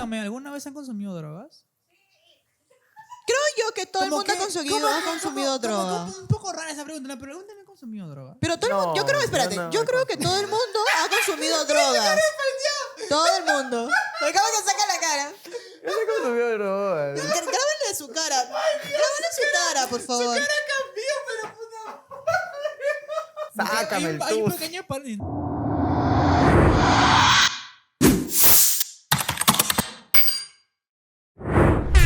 díganme, ¿alguna vez han consumido drogas? Creo yo que todo el mundo ha consumido droga. Un poco rara esa pregunta, ¿no? Pero ¿alguna vez han consumido droga? Pero todo el mundo, yo creo, espérate, yo creo que todo el mundo ha consumido drogas. Todo el mundo. Me acabo que saca la cara. Yo se consumió droga. Grábenle su cara. Grábenle su cara, por favor. Su cara cambió, pero puta. Sácame el Hay un tus. pequeño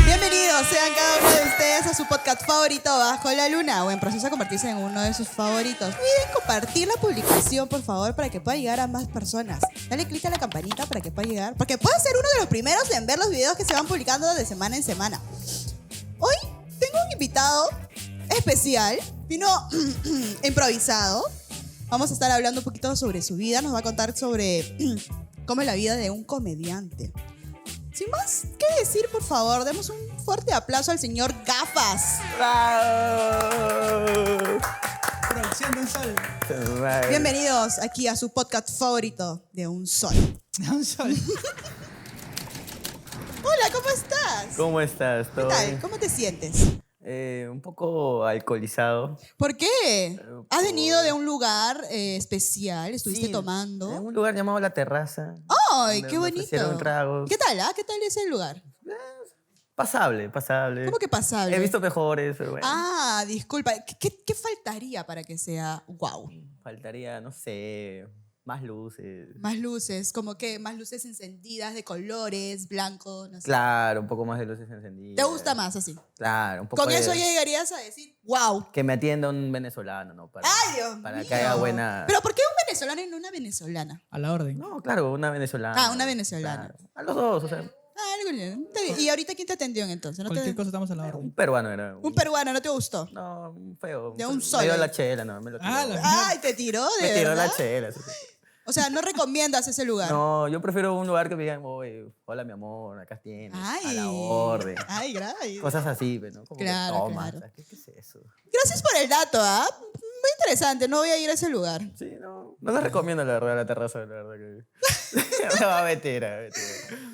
Bienvenidos sean cada uno de ustedes a su podcast favorito Bajo la Luna o en proceso de convertirse en uno de sus favoritos. No olviden compartir la publicación, por favor, para que pueda llegar a más personas. Dale click a la campanita para que pueda llegar, porque puede ser uno de los primeros en ver los videos que se van publicando de semana en semana. Hoy tengo un invitado especial, vino improvisado. Vamos a estar hablando un poquito sobre su vida, nos va a contar sobre cómo es la vida de un comediante. Sin más que decir, por favor, demos un fuerte aplauso al señor Gafas. producción de un sol. Bienvenidos aquí a su podcast favorito de Un Sol. De un sol. Hola, ¿cómo estás? ¿Cómo estás? ¿Qué ¿Todo tal? bien? ¿Cómo te sientes? Un poco alcoholizado. ¿Por qué? ¿Has venido por- de un lugar especial? ¿Estuviste Sí, tomando? En un lugar llamado La Terraza. ¡Ay, donde qué me bonito! ofrecieron tragos. ¿Qué tal, ah? ¿Qué tal es el lugar? Pasable, pasable. ¿Cómo que pasable? He visto mejores, pero bueno. Ah, disculpa. ¿Qué faltaría para que sea wow? Faltaría, no sé, más luces. Más luces, como que más luces encendidas de colores, blanco, no sé. Claro, un poco más de luces encendidas. ¿Te gusta más así? Claro, un poco Con de- eso llegarías a decir, wow. Que me atienda un venezolano, ¿no? ¡Ay, Dios para mío! que haya buena... ¿Pero por qué un venezolano y no una venezolana? A la orden. No, claro, una venezolana. Ah, una venezolana. Claro. A los dos, o sea, Ah, algo bien. Está bien. ¿Y ahorita quién te atendió entonces? ¿No te- Cualquier cosa estamos a la un orden. peruano era. Un peruano, ¿no te gustó? No, un feo. De un Me solo. dio la chela, no, me lo tiró. Ah, la- Ay, te tiró, de Me tiró verdad. la chela. Sí. O sea, no recomiendas ese lugar. No, yo prefiero un lugar que me digan, oye, hola mi amor, acá tienes, Ay. a la orden. Ay, gracias. Cosas así, pues, ¿no? Como que Claro, toma, claro. ¿sabes? ¿Qué es eso? Gracias por el dato, ¿ah? Muy interesante, no voy a ir a ese lugar. Sí, no les recomiendo la verdad la terraza, la verdad que... Me va a meter,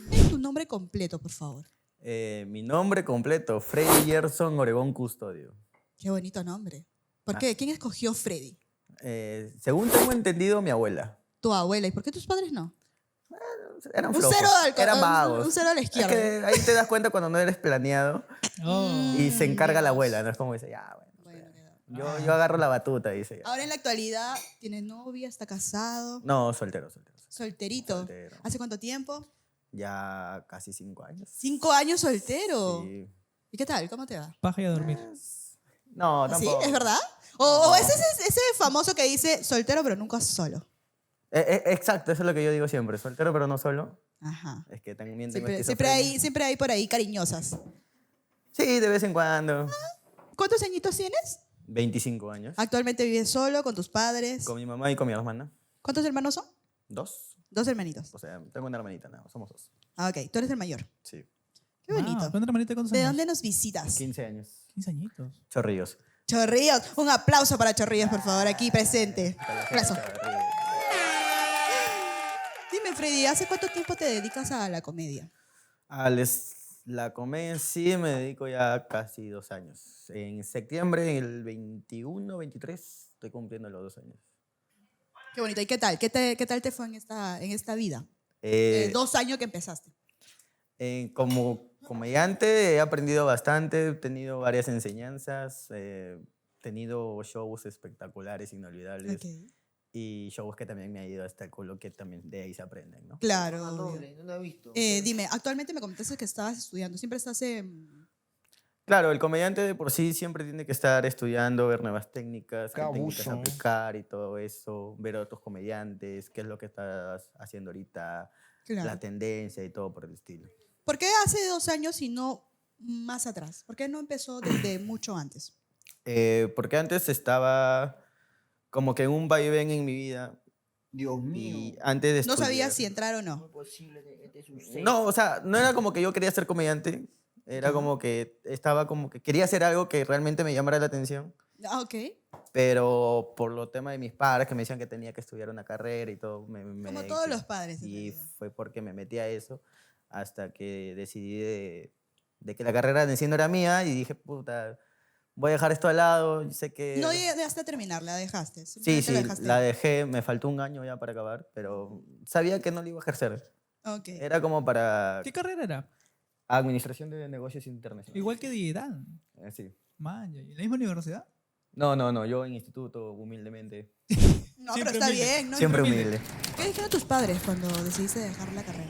Dime tu nombre completo, por favor. Mi nombre completo, Freddy Gerson Oregón Custodio. Qué bonito nombre. ¿Por qué? ¿Quién escogió Freddy? Según tengo entendido, mi abuela. Tu abuela. ¿Y por qué tus padres no? Eran Un flojos, cero eran vagos. un cero a la izquierda. Es que ahí te das cuenta cuando no eres planeado Oh. y se encarga la abuela, ¿no? Es como dice, ya, bueno. Bueno, queda. Yo agarro la batuta, dice. Ya. Ahora en la actualidad, ¿tienes novia? ¿Está casado? No, soltero. ¿Solterito? Soltero. ¿Hace cuánto tiempo? Ya casi 5 años. 5 años soltero. Sí. ¿Y qué tal? ¿Cómo te va? Paja y a dormir. No, ¿Sí? tampoco. ¿Es verdad? O es ese famoso que dice soltero pero nunca solo. Exacto, eso es lo que yo digo siempre. Soltero, pero no solo. Ajá. Es que también tengo Siempre esquizofrenia. hay por ahí cariñosas. Sí, de vez en cuando. ¿Cuántos añitos tienes? 25 años. Actualmente vives solo, con tus padres. Con mi mamá y con mi hermana. ¿Cuántos hermanos son? 2. 2 hermanitos. O sea, tengo una hermanita, no, somos 2. Ah, ok. Tú eres el mayor. Sí. Qué bonito. ¿Cuánta hermanita cuántos ¿De años? dónde nos visitas? 15 años. 15 añitos. Chorrillos. Chorrillos. Un aplauso para Chorrillos, por favor, aquí presente. Aplauso. Chorrillos. Dime, Freddy, ¿hace cuánto tiempo te dedicas a la comedia? La comedia en sí me dedico ya casi 2 años. En septiembre, el 21, 23, estoy cumpliendo los 2 años. Qué bonito. ¿Y qué tal? ¿Qué tal te fue en esta vida? Eh, 2 años que empezaste. Como comediante he aprendido bastante, he tenido varias enseñanzas, he tenido shows espectaculares, inolvidables, Ok. y shows que también me ha ido hasta el culo, que también de ahí se aprenden, ¿no? Claro. Ah, obvio. doble, no lo he visto. Dime, actualmente me comentaste que estabas estudiando. ¿Siempre estás en...? Claro, el comediante de por sí siempre tiene que estar estudiando, ver nuevas técnicas, Qué qué técnicas abuso. aplicar y todo eso, ver a otros comediantes, qué es lo que estás haciendo ahorita, Claro. la tendencia y todo por el estilo. ¿Por qué hace 2 años y no más atrás? ¿Por qué no empezó desde mucho antes? Porque antes estaba como que en un vaivén en mi vida Dios mío. y antes de No sabías estudiar- si entrar o No no. es posible, este es un seis. No, o sea, no era como que yo quería ser comediante, era Ajá. como que estaba como que quería hacer algo que realmente me llamara la atención, Ah, ok. pero por lo tema de mis padres que me decían que tenía que estudiar una carrera y todo, Como todos los padres. en y realidad. fue porque me metí a eso. hasta que decidí de que la carrera en sí no era mía y dije, puta, voy a dejar esto al lado, yo sé que... No llegaste a terminar, la dejaste. Sí, simplemente sí, la dejaste. la dejé, me faltó un año ya para acabar, pero sabía que no lo iba a ejercer. Ok. Era como para ¿Qué carrera era? administración de negocios internacionales. Igual que digital. Sí. Man, ¿y la misma universidad? No, yo en instituto, humildemente. No, Siempre pero está humilde. bien. ¿No? Siempre humilde. humilde. ¿Qué dijeron tus padres cuando decidiste dejar la carrera?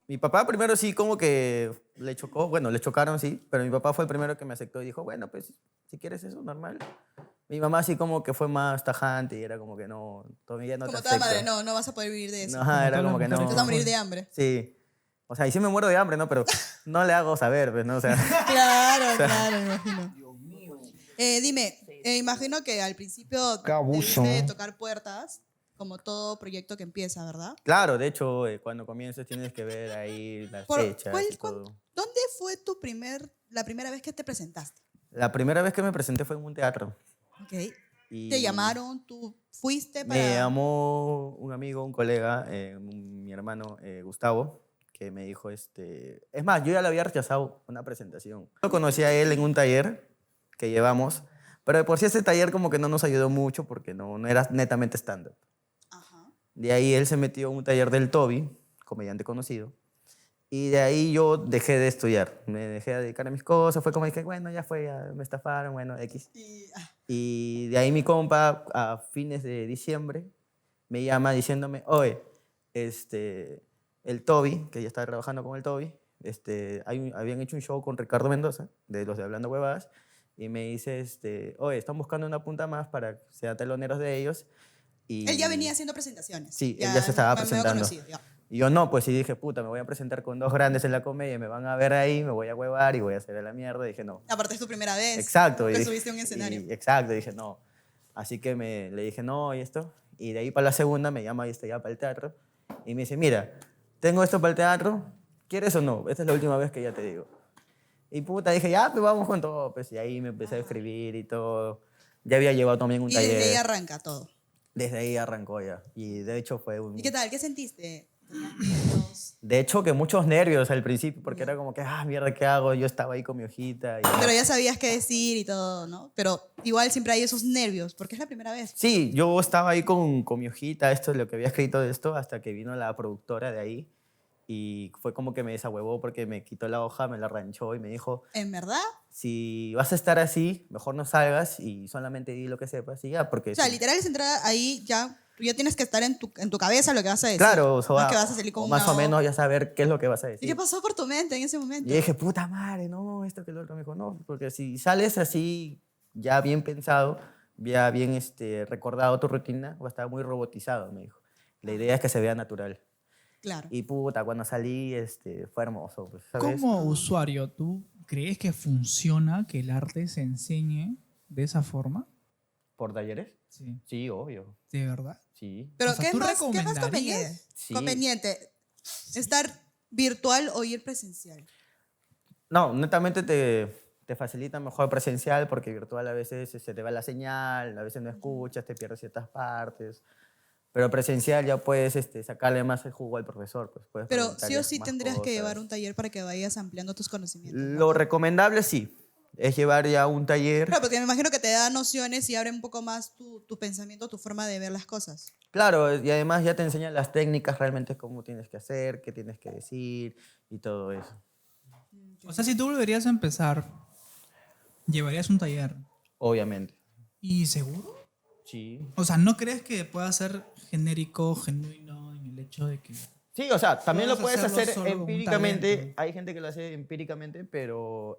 Mi papá primero sí como que le chocó, bueno, le chocaron sí, pero mi papá fue el primero que me aceptó y dijo, bueno, pues si quieres eso, normal. Mi mamá sí como que fue más tajante y era como que no, todavía no te Como toda acepto. madre, no vas a poder vivir de eso. No, ajá, era todas como las que no. mujeres Te vas a morir de hambre. Sí. O sea, y sí me muero de hambre, ¿no? Pero no le hago saber, pues, ¿no? O sea, Claro, me imagino. Dios mío. Dime, imagino que al principio Qué abuso. debiste de tocar puertas, como todo proyecto que empieza, ¿verdad? claro, de hecho, cuando comiences tienes que ver ahí las fechas y todo. ¿Dónde fue la primera vez que te presentaste? La primera vez que me presenté fue en un teatro. Okay. Y ¿Te llamaron? ¿Tú fuiste para...? me llamó un amigo, un colega, mi hermano Gustavo, que me dijo, es más, yo ya le había rechazado una presentación. Lo conocí a él en un taller que llevamos, pero de por sí ese taller como que no nos ayudó mucho porque no era netamente stand-up. Ajá. De ahí él se metió en un taller del Toby, comediante conocido, y de ahí yo dejé de estudiar, me dejé de dedicar a mis cosas, fue como dije, bueno, ya fue, ya me estafaron, bueno, X. Y de ahí mi compa, a fines de diciembre, me llama diciéndome, oye, el Toby, que ya estaba trabajando con el Toby, habían hecho un show con Ricardo Mendoza, de los de Hablando Huevadas, y me dice, oye, están buscando una punta más para que sea teloneros de ellos. Y Él ya venía haciendo presentaciones. Sí, él ya se estaba me había presentando. conocido, ya. Y yo no, pues sí dije, puta, me voy a presentar con dos grandes en la comedia, me van a ver ahí, me voy a huevar y voy a hacer a la mierda. Y dije, no. Aparte es tu primera vez. Exacto. Que y- subiste a un escenario. Exacto, y dije, no. Así que le dije, no, y esto. Y de ahí para la segunda me llama ya para el teatro. Y me dice, mira, tengo esto para el teatro, ¿quieres o no? Esta es la última vez que ya te digo. Y puta, dije, ya, pues vamos con todo. Pues, y ahí me empecé a escribir y todo. Ya había llevado también un Y taller. desde ahí arranca todo. Desde ahí arrancó ya. Y de hecho fue un... ¿Y qué tal? ¿Qué sentiste? ¿Tenías miedos? De hecho, que muchos nervios al principio, porque era como que, mierda, ¿qué hago? Yo estaba ahí con mi hojita. Pero ya sabías qué decir y todo, ¿no? Pero igual siempre hay esos nervios, porque es la primera vez. Sí, yo estaba ahí con mi hojita, esto es lo que había escrito de esto, hasta que vino la productora de ahí y fue como que me desahuevó porque me quitó la hoja, me la ranchó y me dijo, ¿En verdad? si vas a estar así, mejor no salgas y solamente di lo que sepas y ya, porque... O sea, sí. literal es entrar ahí ya, tú ya tienes que estar en tu cabeza lo que vas a decir. Claro, No es que vas a salir con o más una o menos hoja. ya saber qué es lo que vas a ¿Y decir. qué pasó por tu mente en ese momento? Y yo dije, puta madre, no, esto que lo otro. Me dijo, no, porque si sales así, ya bien pensado, ya bien recordado tu rutina, va a estar muy robotizado, me dijo. La idea es que se vea natural. Claro. Y puta, cuando salí, fue hermoso, pues, ¿sabes? Como usuario, ¿tú crees que funciona que el arte se enseñe de esa forma? ¿Por talleres? Sí. Sí, obvio, ¿De verdad? sí. Pero O sea, ¿qué ¿tú más conveniente? recomendarías? Sí. Conveniente. ¿Estar virtual o ir presencial? No, netamente te facilita mejor presencial porque virtual a veces se te va la señal, a veces no escuchas, te pierdes ciertas partes. Pero presencial ya puedes sacarle más el jugo al profesor. Pues, puedes Pero preguntarle sí o sí más tendrías que cosas. llevar un taller para que vayas ampliando tus conocimientos. ¿no? Lo recomendable sí, es llevar ya un taller. Claro, porque me imagino que te da nociones y abre un poco más tu pensamiento, tu forma de ver las cosas. Claro, y además ya te enseñan las técnicas realmente cómo tienes que hacer, qué tienes que decir y todo eso. O sea, si tú volverías a empezar, llevarías un taller. Obviamente. ¿Y seguro? Sí. O sea, ¿no crees que pueda ser genérico, genuino en el hecho de que... Sí, o sea, también lo Puedes puedes hacerlo hacer solo con un empíricamente. talento. Hay gente que lo hace empíricamente, pero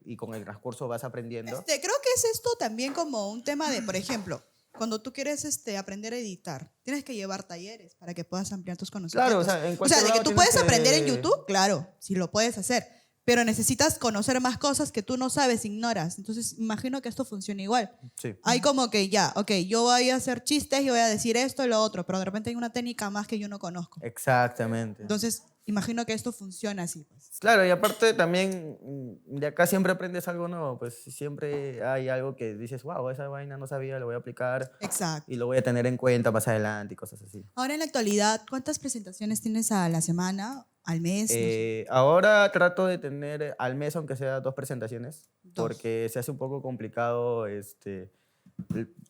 y con el transcurso vas aprendiendo. Creo que es esto también como un tema de, por ejemplo, cuando tú quieres aprender a editar, tienes que llevar talleres para que puedas ampliar tus conocimientos. Claro, o sea, en O sea, cualquier de que lado tú tienes puedes aprender en que- YouTube, claro, sí lo puedes hacer. pero necesitas conocer más cosas que tú no sabes, ignoras. Entonces, imagino que esto funciona igual. Sí. Hay como que ya, ok, yo voy a hacer chistes y voy a decir esto y lo otro, pero de repente hay una técnica más que yo no conozco. Exactamente. Entonces, imagino que esto funciona así. Pues. Claro, y aparte también de acá siempre aprendes algo nuevo, pues siempre hay algo que dices, wow, esa vaina no sabía, lo voy a aplicar Exacto. y lo voy a tener en cuenta más adelante y cosas así. Ahora en la actualidad, ¿cuántas presentaciones tienes a la semana, al mes? No sé. Ahora trato de tener al mes, aunque sea 2 presentaciones, Dos. porque se hace un poco complicado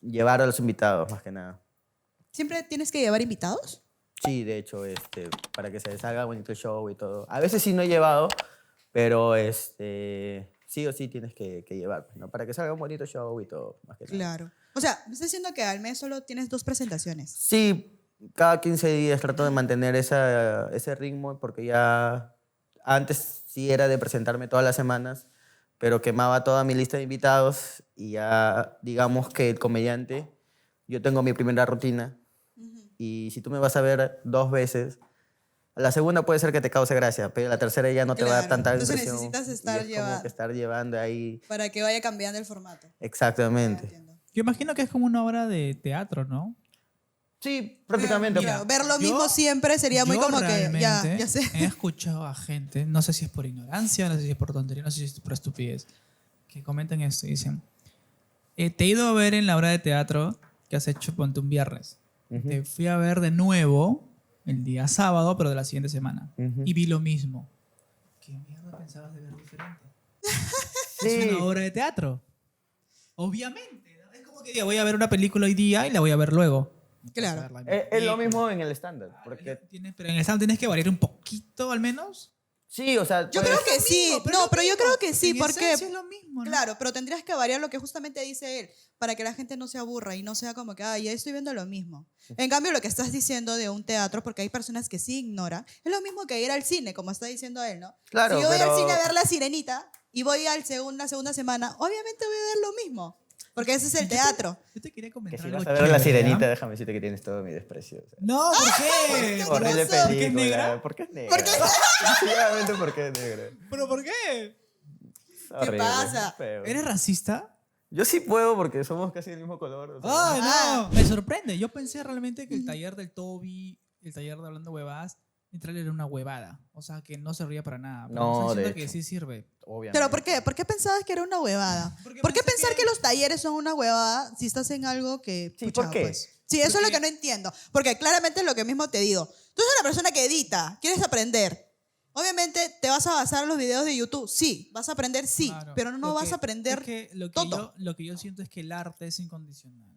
llevar a los invitados, más que nada. ¿Siempre tienes que llevar invitados? Sí, de hecho, para que se salga bonito el show y todo. A veces sí no he llevado, pero sí o sí tienes que llevar, ¿no? Para que salga un bonito show y todo, más que nada. Claro. O sea, me estás diciendo que al mes solo tienes 2 presentaciones. Sí, cada 15 días trato de mantener ese ritmo, porque ya antes sí era de presentarme todas las semanas, pero quemaba toda mi lista de invitados y ya digamos que el comediante, yo tengo mi primera rutina y si tú me vas a ver 2 veces, a la segunda puede ser que te cause gracia, pero a la tercera ya no te va a dar Claro, tanta entonces impresión. necesitas y estar es como llevando. que estar llevando ahí. Para que vaya cambiando el formato. Exactamente. Entiendo. Yo imagino que es como una obra de teatro, ¿no? Sí, prácticamente. Claro, Mira, ver lo yo- mismo siempre sería muy Yo como que ya realmente sé. he escuchado a gente, no sé si es por ignorancia, no sé si es por tontería, no sé si es por estupidez, que comentan esto y dicen, te he ido a ver en la obra de teatro que has hecho, ponte un viernes. Ujú. Te fui a ver de nuevo el día sábado, pero de la siguiente semana. Ujú. Y vi lo mismo. ¿Qué mierda pensabas de ver diferente? Sí. Es una obra de teatro. Obviamente. ¿No? Es como que diga, voy a ver una película hoy día y la voy a ver luego. No vas a Claro. ver la misma Es lo película. mismo en el estándar, porque Pero en el stand tienes que variar un poquito al menos. sí, o sea, Yo puedes- creo que sí. No, pero yo creo que sí, En porque esencia es lo mismo, ¿no? claro, pero tendrías que variar lo que justamente dice él, para que la gente no se aburra y no sea como que, ah, ya estoy viendo lo mismo. En cambio, lo que estás diciendo de un teatro, porque hay personas que sí ignoran, es lo mismo que ir al cine, como está diciendo él, ¿no? Claro, si yo voy al pero- cine a ver La Sirenita y voy la segunda semana, obviamente voy a ver lo mismo, porque ese es el teatro. Yo te quería que comentar si algo vas a ver la chévere, sirenita, ¿ah? déjame decirte que tienes todo mi desprecio. O sea, No, ¿por qué? horrible pasó? película. ¿Porque es negra? ¿Por qué es negra? Sencillamente porque es negra. ¿Pero por qué? Es horrible, pasa? es feo. ¿Eres racista? Yo sí puedo porque somos casi del mismo color. o sea. ¡Ay, Ah. no! Me sorprende. Yo pensé realmente que el taller del Toby, el taller de Hablando Huevadas, entrar era una huevada. O sea, que no servía para nada. Pero No, me están de diciendo que hecho. sí sirve. Obviamente. ¿Pero por qué? ¿Por qué pensabas que era una huevada? Porque ¿Por qué pensé pensar que- que los talleres son una huevada si estás en algo que... Sí, ¿por qué? Pues, sí, eso es lo que no entiendo. Porque claramente es lo que mismo te digo. Tú eres una persona que edita, quieres aprender. Obviamente te vas a basar en los videos de YouTube. Sí, vas a aprender, sí, Claro. pero no Lo vas que- a aprender es que lo que todo. lo que yo siento es que el arte es incondicional.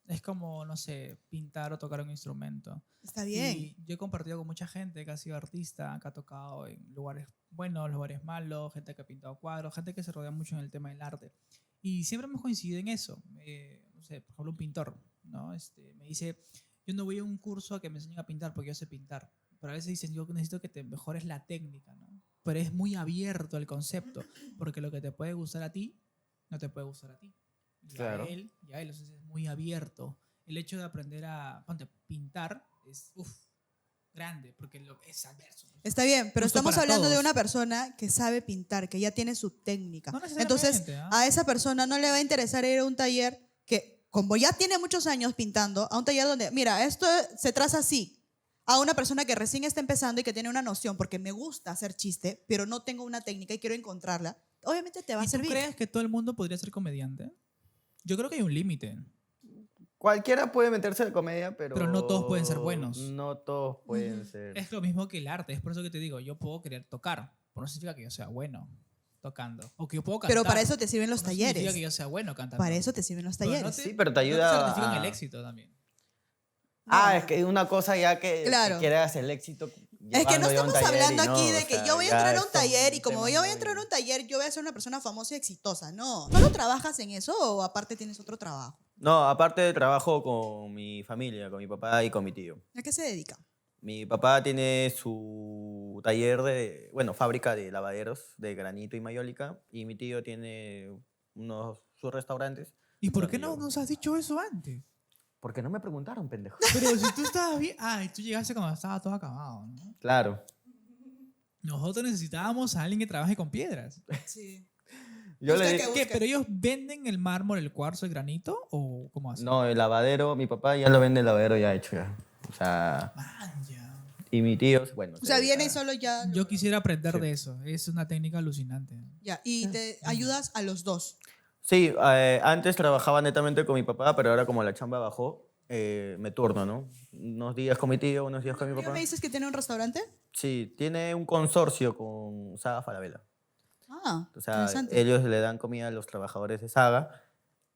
Es como, no sé, pintar o tocar un instrumento. Está bien. Y yo he compartido con mucha gente que ha sido artista, que ha tocado en lugares buenos, lugares malos, gente que ha pintado cuadros, gente que se rodea mucho en el tema del arte. Y siempre hemos coincidido en eso. No sé, por ejemplo, un pintor, ¿no? Me dice, yo no voy a un curso a que me enseñen a pintar porque yo sé pintar. Pero a veces dicen, yo necesito que te mejores la técnica, ¿no? Pero es muy abierto el concepto, porque lo que te puede gustar a ti, no te puede gustar a ti. Y Claro. a él, entonces es muy abierto. El hecho de aprender a pintar es grande, porque es adverso. Está bien, pero Justo estamos para hablando de todos. una persona que sabe pintar, que ya tiene su técnica. No necesariamente, Entonces, ¿ah? a esa persona no le va a interesar ir a un taller que, como ya tiene muchos años pintando, a un taller donde, mira, esto se traza así. A una persona que recién está empezando y que tiene una noción, porque me gusta hacer chiste, pero no tengo una técnica y quiero encontrarla, obviamente te va a ¿Y tú servir. crees que todo el mundo podría ser comediante? Yo creo que hay un límite. Cualquiera puede meterse de comedia, pero... Pero no todos pueden ser buenos. No todos pueden ser... Es lo mismo que el arte, es por eso que te digo, yo puedo querer tocar, pero no significa que yo sea bueno tocando. O que yo puedo cantar. Pero para eso te sirven los no significa talleres. que yo sea bueno cantando. Para eso te sirven los Pero no talleres. Sí, pero te no ayuda certifican a- el éxito también. Ah, es que una cosa ya que Claro. quieras el éxito. Es que no llevando ya a un estamos taller y hablando no, aquí o de que sea, yo voy a ya entrar a un es taller y como tema yo voy a muy- entrar a un taller, yo voy a ser una persona famosa y exitosa. No. ¿Solo trabajas en eso o aparte tienes otro trabajo? No, aparte trabajo con mi familia, con mi papá y con mi tío. ¿A qué se dedica? Mi papá tiene su taller de, bueno, fábrica de lavaderos de granito y mayólica, y mi tío tiene sus restaurantes. ¿Y por qué donde no yo- nos has dicho eso antes? Porque no me preguntaron, pendejo. Pero si tú estabas bien... Ah, y tú llegaste cuando estaba todo acabado, ¿no? Claro. Nosotros necesitábamos a alguien que trabaje con piedras. Sí. Yo Busca le que- di... ¿Qué? ¿Pero ellos venden el mármol, el cuarzo, el granito? ¿O cómo hacen? No, el lavadero, mi papá ya lo vende el lavadero ya hecho ya. O sea, Man, ya. y mi tío, bueno. O sea, viene y solo ya... Yo quisiera aprender de eso. Es una técnica alucinante. Ya, y te ayudas a los dos. Sí, antes trabajaba netamente con mi papá, pero ahora como la chamba bajó, me turno, ¿no? Unos días con mi tío, unos días con mi ¿Qué papá. me dices que tiene un restaurante? Sí, tiene un consorcio con Saga Falabella. Ah, O sea, interesante. ellos le dan comida a los trabajadores de Saga.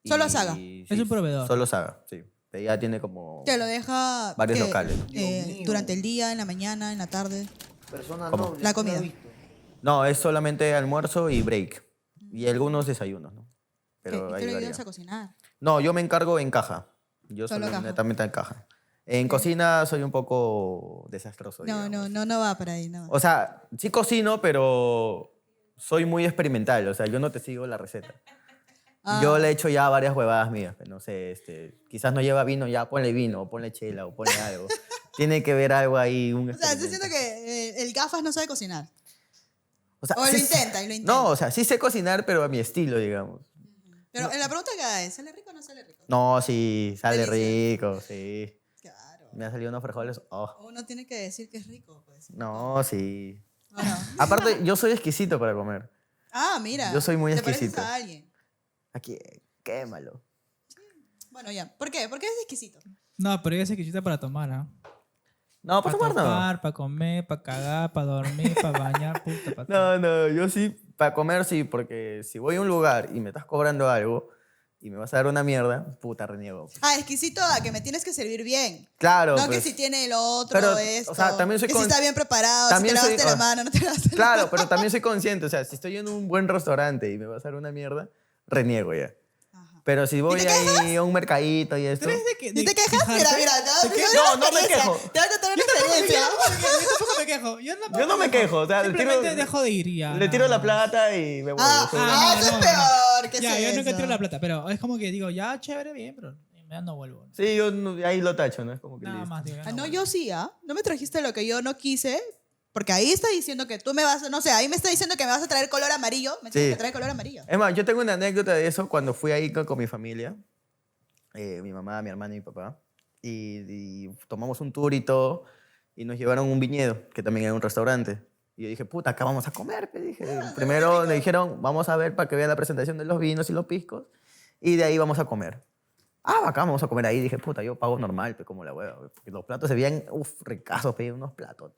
¿Solo y- Saga? sí, Es un proveedor. Solo Saga, sí. Ya tiene como... Te lo deja... Varios ¿qué? locales. Dios mío. Durante el día, en la mañana, en la tarde. Persona ¿Cómo? noble. La no comida. he visto. No, es solamente almuerzo y break. Y algunos desayunos, ¿no? ¿Qué? Pero ¿Y ahí tú le varía. ayudas a cocinar? No, yo me encargo en caja. Yo Solo solo caja. netamente en caja. En cocina soy un poco desastroso. No, digamos. no va para ahí, no. O sea, sí cocino, pero soy muy experimental. O sea, yo no te sigo la receta. Ah. Yo le he hecho ya varias huevadas mías. No sé, quizás no lleva vino, ya ponle vino, o ponle chela, o ponle algo. Tiene que ver algo ahí, un O sea, estoy experimento. diciendo que el gafas no sabe cocinar. O sea, O lo sí- intenta, y lo intenta. No, o sea, sí sé cocinar, pero a mi estilo, digamos. Pero la pregunta que es, ¿sale rico o no sale rico? No, sí, sale Delicia. rico, sí. Claro. Me han salido unos frijoles. Oh. Uno tiene que decir que es rico, pues. No, sí. ¿O no? Aparte, yo soy exquisito para comer. Ah, mira. Yo soy muy ¿Te pareces exquisito. a alguien? Aquí, quémalo. Bueno, ya. ¿Por qué? ¿Por qué es exquisito? No, pero ella se quisita para tomar, ¿ah? No, para tomar no. Para comer, para cagar, para dormir, para bañar, puta, para No, no, yo sí, para comer sí, porque si voy a un lugar y me estás cobrando algo y me vas a dar una mierda, puta, reniego. Ah, exquisito a que me tienes que servir bien. Claro, No pues, que si tiene lo otro, pero, esto. o sea, también soy que si con- está bien preparado, también si te soy- lavaste la mano, no te lavaste la Claro, pero también soy consciente, o sea, si estoy en un buen restaurante y me vas a dar una mierda, reniego ya. Ajá. Pero si voy te ahí a un mercadito y esto... ¿Tú eres de que, ¿Y te quejas? Mira, mira. ¿Te quejas? No, no me quejo. Te voy a contar una experiencia. Yo tampoco me quejo. Yo no me quejo, o sea, le tiro- simplemente dejo de ir y ya. Le tiro la plata y me voy. Ah, Soy- Ah, eso no, es no, peor. ¿Qué Ya, es yo nunca eso? tiro la plata, pero es como que digo, ya, chévere, bien, pero ya no vuelvo. Sí, yo ahí lo tacho, ¿no? Es como que Nada listo. más, digo, ya Ah, no, vuelvo. yo sí, ¿ah? No me trajiste lo que yo no quise, porque ahí está diciendo que tú me vas, no sé, ahí me está diciendo que me vas a traer color amarillo, me tienes Sí. que traer color amarillo. Es más, yo tengo una anécdota de eso cuando fui ahí con mi familia, mi mamá, mi hermana y mi papá, y tomamos un tour y todo, y nos llevaron a un viñedo, que también era un restaurante. Y yo dije, puta, acá vamos a comer, pe, dije. Primero me dijeron, vamos a ver para que vean la presentación de los vinos y los piscos, y de ahí vamos a comer. Ah, acá vamos a comer ahí. Dije, puta, yo pago normal, pe, como la hueva. Porque los platos se veían, ricazos, pe, unos platos.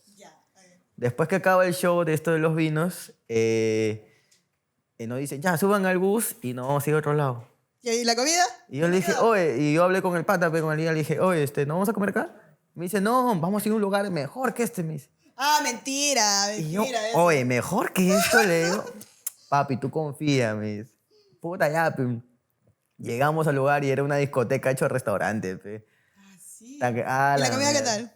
Después que acaba el show de esto de los vinos, nos dicen, ya, suban al bus y nos vamos a ir a otro lado. ¿Y la comida? Y yo le dije, oye, y yo hablé con el pata, con el guía, le dije, oye, ¿no vamos a comer acá? Me dice, no, vamos a ir a un lugar mejor que este, me dice. Ah, mentira, Y yo, mentira. eso. oye, mejor que esto, le digo, papi, tú confía, me dice. Puta, ya, pe. Llegamos al lugar y era una discoteca hecho restaurante, pe. Sí. Ta que- ah, ¿Y la comida qué mierda. tal?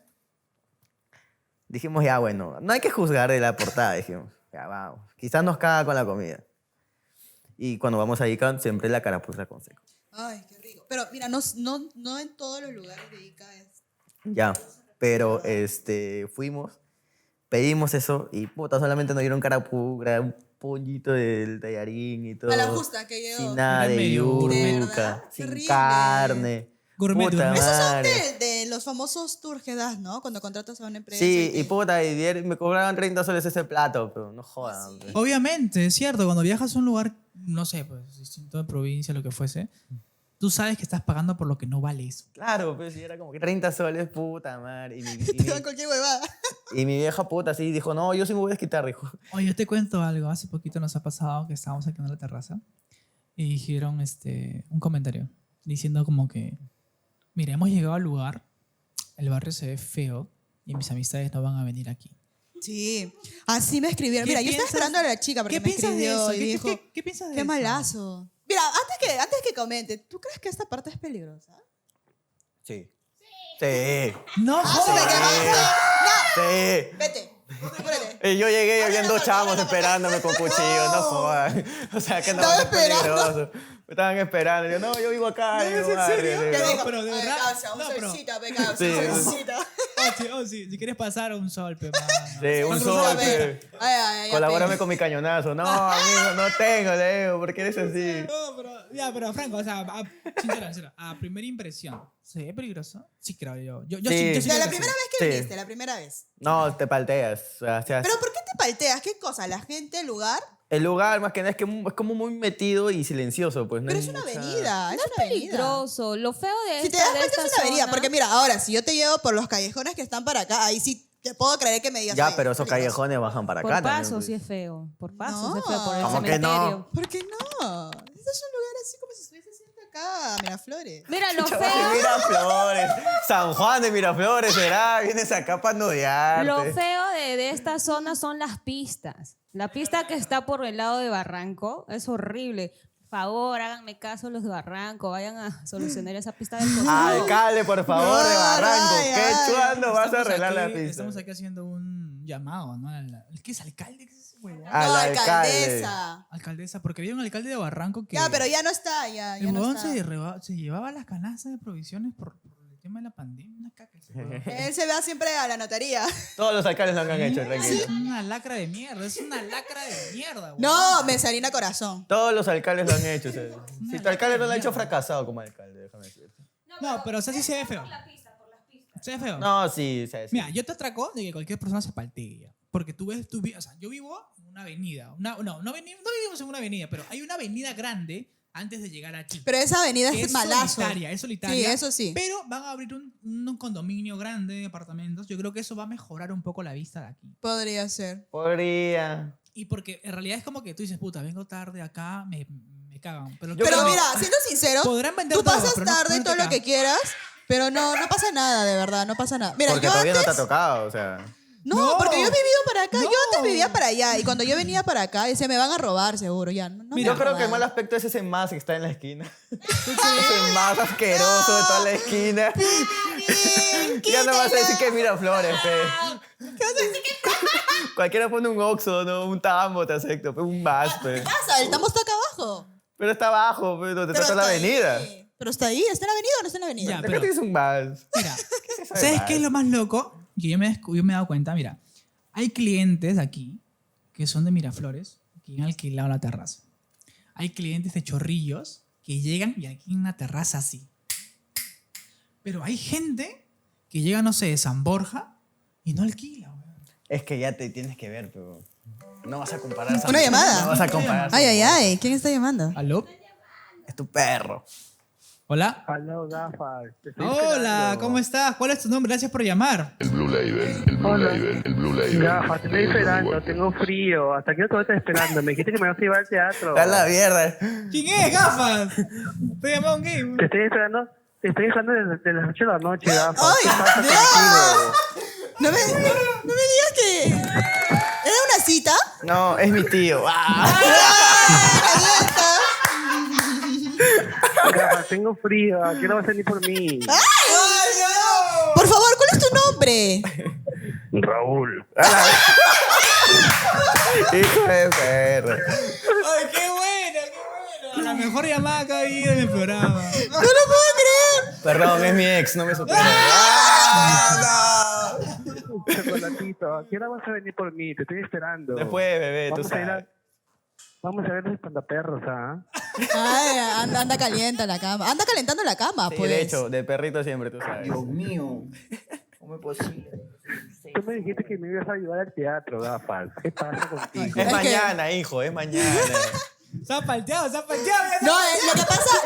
Dijimos, ya, bueno, no hay que juzgar de la portada, dijimos. Ya, vamos. Quizás nos caga con la comida. Y cuando vamos a Ica, siempre la carapuza con seco. Ay, qué rico. Pero mira, no en todos los lugares de Ica es... Ya, pero fuimos, pedimos eso y puta, solamente nos dieron carapugra, un pollito del tallarín y todo. A la justa que llegó. Sin nada Era de medio gourmet. yuca, ¿Verdad? sin Terrible. carne. Gourmet, puta gourmet. Esos son madre. de los famosos tours que das, ¿no? Cuando contratas a una empresa. Sí, te- y puta, me cobraban 30 soles ese plato, pero no jodan. pe. Obviamente, es cierto, cuando viajas a un lugar, no sé, pues distinto de provincia, lo que fuese, tú sabes que estás pagando por lo que no vale eso. Claro, pues sí, era como que 30 soles, puta madre. Te dan cualquier huevada. Y mi vieja puta sí dijo, no, yo sí me voy a desquitar, dijo. Oye, yo te cuento algo. Hace poquito nos ha pasado que estábamos aquí en la terraza y dijeron un comentario diciendo como que, mira, hemos llegado al lugar, el barrio se ve feo y mis amistades no van a venir aquí. Sí, así me escribieron. ¿Qué Mira, yo estaba piensas? esperando a la chica porque ¿Qué me piensas de escribió eso? y ¿Qué, dijo, qué piensas de qué eso? malazo. Mira, antes que comente, ¿tú crees que esta parte es peligrosa? Sí. Sí. No, ¡Ah, se me jodas. quemaste! Sí. Vete, apúrate. Y yo llegué y habían Ábrele la dos puerta, chamos ábrele la puerta. esperándome con cuchillos, no No. jodan. O sea, que no Estaba va a ser esperando. peligroso. Me estaban esperando. Yo, no, yo vivo acá. ¿No, yo es vivo en serio? barrio, Ya digo. dijo, pero de "Ay, verdad, causa, un no, pero- solcito, pe, causa, Sí. un solcito". Si quieres pasar un sol, pe, mano. Sí, un Vamos a sol, cruzar la pe. pista. Ay, Colabórame con mi cañonazo. No, amigo, no tengo, le digo. ¿Por qué eres así? No, pero Franco, o sea, sincero, a primera impresión, ¿se ve peligroso? Sí, creo yo. Yo Sí. sí De creo la que primera sí. vez que Sí. viniste, la primera vez. No, te palteas. O sea, ¿Pero por qué te palteas? ¿Qué cosa? ¿La gente, el lugar? el lugar, más que nada, es como muy metido y silencioso. Pues, no Pero hay es una mucha- avenida, es una avenida. Peligroso. Lo feo de Si te esta, das de cuenta esta es una avenida, zona- porque mira, ahora, si yo te llevo por los callejones que están para acá, ahí sí te puedo creer que me digas. Ya, "Oye, pero es esos peligroso". callejones bajan para por acá también, pasos pues. sí es feo. Por pasos No. es feo. Por el ¿Cómo que no? cementerio. ¿Por qué no? Este es un lugar así como si estuviese siempre acá, Miraflores. Mira, lo Chaval, feo. Miraflores, San Juan de Miraflores, será, vienes acá para nudearte. Lo feo de esta zona son las pistas. La pista que está por el lado de Barranco es horrible. Por favor, háganme caso los de Barranco. Vayan a solucionar esa pista del costado. Alcalde, por favor, de No, Barranco, Raya. ¿qué chuando vas a Estamos arreglar la aquí- pista? Estamos aquí haciendo un llamado, ¿no? ¿Qué es alcalde? ¿Qué es ese huevón? Al no, alcalde. alcaldesa. Alcaldesa, porque había un alcalde de Barranco que... Ya, pero ya no está, ya el no huevón está. se llevaba las canastas de provisiones por el tema de la pandemia. Una caca ese huevón. Él se va siempre a la notaría. Todos los alcaldes lo han hecho, Es tranquilo. una lacra de mierda, es una lacra de mierda, huevón. No, Mesarina Corazón. Todos los alcaldes lo han hecho. O sea, si tu alcalde no lo ha hecho, mierda. fracasado como alcalde, déjame decirte. No, pero o sea, sí se ve feo. Se ve feo. No, sí, sí. Mira, yo te atraco de que cualquier persona se paltea. Porque o sea, yo vivo en una avenida. No vivimos en una avenida, pero hay una avenida grande antes de llegar aquí. Pero esa avenida que es malazo. es solitaria. Sí, eso sí. Pero van a abrir un condominio grande de apartamentos. Yo creo que eso va a mejorar un poco la vista de aquí. Podría ser. Podría. Y porque en realidad es como que tú dices, puta, vengo tarde acá, me cagan. Pero, Yo Pero creo- mira, siendo sincero, podrán vender tú todo, pasas pero no- tarde no te todo lo cagan. que quieras, pero no pasa nada, de verdad, no pasa nada. Mira, Porque yo todavía no antes... te ha tocado, o sea. No, No. porque yo he vivido para acá. Yo No. antes vivía para allá. Y cuando yo venía para acá, decía, me van a robar seguro. Ya, no me Yo creo que el robaban. mal aspecto es ese más que está en la esquina. Ese más asqueroso de toda la esquina. Ya no vas a decir que es Miraflores, pe. Cualquiera pone un Oxxo, ¿no? Un Tambo, te acepto, pe, un más, pe. Casa, el tambo está acá abajo. Pero está abajo, pe, donde Pero está la está avenida. ahí. Pero está ahí, ¿está en la avenida o no está en la avenida? Ya, ¿De qué tienes un más? Mira, ¿Qué es eso de ¿sabes más? qué es lo más loco? Que yo me he dado cuenta, mira, hay clientes aquí que son de Miraflores que han alquilado la terraza. Hay clientes de Chorrillos que llegan y aquí en una terraza así. Pero hay gente que llega, no sé, de San Borja y no alquila, weón. Es que ya te tienes que ver, pero no vas a comparar. San- Una llamada. No vas a comparar. Ay, ay, ay. ¿Quién está llamando? ¿Aló? Es tu perro. ¿Hola? Aló, gafas. te estoy Hola, esperando. ¿cómo estás? ¿Cuál es tu nombre? Gracias por llamar. Gafas, te estoy esperando, tengo frío. ¿Hasta qué hora te vas a estar esperando? Me dijiste que me vas a llevar al teatro. Está la mierda. ¿Quién es, gafas? Te llamado un game. Te estoy esperando desde las 8 de la noche, gafas. ¡Ay, ¿Qué pasa Dios! contigo? No me digas que... ¿Era una cita? No, es mi tío. ¡Ah! Gafas, tengo frío. ¿A qué hora vas a venir por mí? Por favor, ¿cuál es tu nombre? Raúl. Hijo de perro. ¡Ay, qué buena, qué buena! La mejor llamada que ha habido en el programa. No lo puedo creer. Perdón, es mi ex, no me supera. Chocolatito, ¿a qué hora vas a venir por mí? Te estoy esperando. Después, bebé, tú Vamos a ir sabes. Vamos a ver los espantaperros, ¿ah? Ay, anda calienta la cama. Anda calentando la cama, Sí, pues. de hecho, de perrito siempre, tú sabes. Dios mío. ¿Cómo es posible? Tú me dijiste que me ibas a ayudar al teatro, gafas. ¿Qué pasa contigo? Es Es que- mañana, hijo, es mañana. Se ha palteado, se ha palteado. ya No,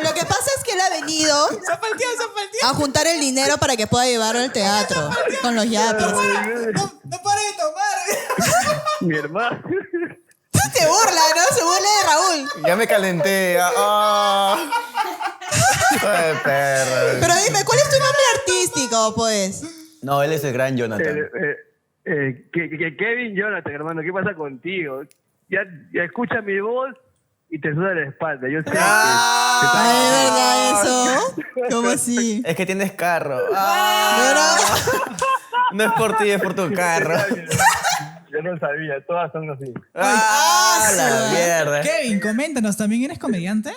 lo que pasa es que él ha venido Se ha palteado, se ha palteado. a juntar el dinero para que pueda llevarlo al teatro con los yapis. No para de tomar. Mi hermano. Se burla, ¿no? Se burla de Raúl. Ya me calenté. Hijo de perro. Pero dime, ¿cuál es tu nombre artístico, pues? No, él es el gran Jonathan. Kevin Jonathan, hermano, ¿qué pasa contigo? Ya escucha mi voz y te suda la espalda. Yo sé Ay, ¿es verdad eso? ¿Cómo así? Es que tienes carro. Pero- No es por ti, es por tu carro. Yo no sabía, todas son así. ¡Ah, sí. la mierda! Kevin, coméntanos, ¿también eres comediante?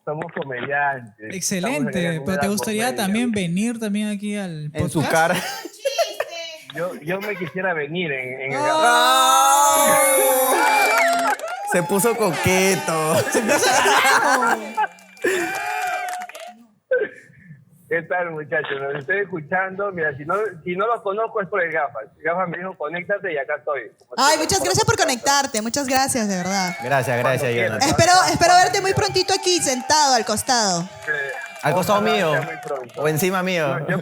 somos comediantes. Excelente, Estamos en el mundo pero de ¿te la gustaría comedia. también venir también aquí al podcast? En su cara. Yo me quisiera venir en el Se puso coqueto. ¿Qué tal, muchachos? Los estoy escuchando. Mira, si no los conozco es por el Gafas. El Gafas me dijo, conéctate y acá estoy. Ay, muchas gracias por conectarte. Muchas gracias, de verdad. Gracias, Jonathan. Espero verte muy prontito aquí, sentado al costado. Al costado Ojalá mío. sea muy pronto. O encima mío. No,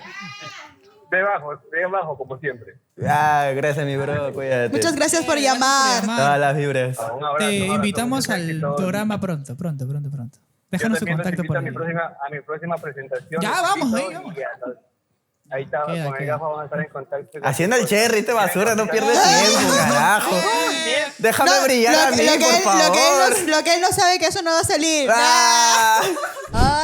debajo, como siempre. Gracias, mi bro. Cuídate. Muchas gracias por llamar. Todas las vibras. Un abrazo, Te un abrazo. invitamos Muchas al gracias a todos. programa pronto. Yo Déjanos tu también los contacto invito por a ahí. a mi próxima presentación. Ya, Los vamos, invito ahí, vamos. y ahí está, Queda, con el queda. Gafas vamos a estar en contacto. Haciendo el cherry, te basura, no pierdes tiempo, carajo. Déjame No, brillar a mí, por favor. lo que él no sabe que eso no va a salir. Ah.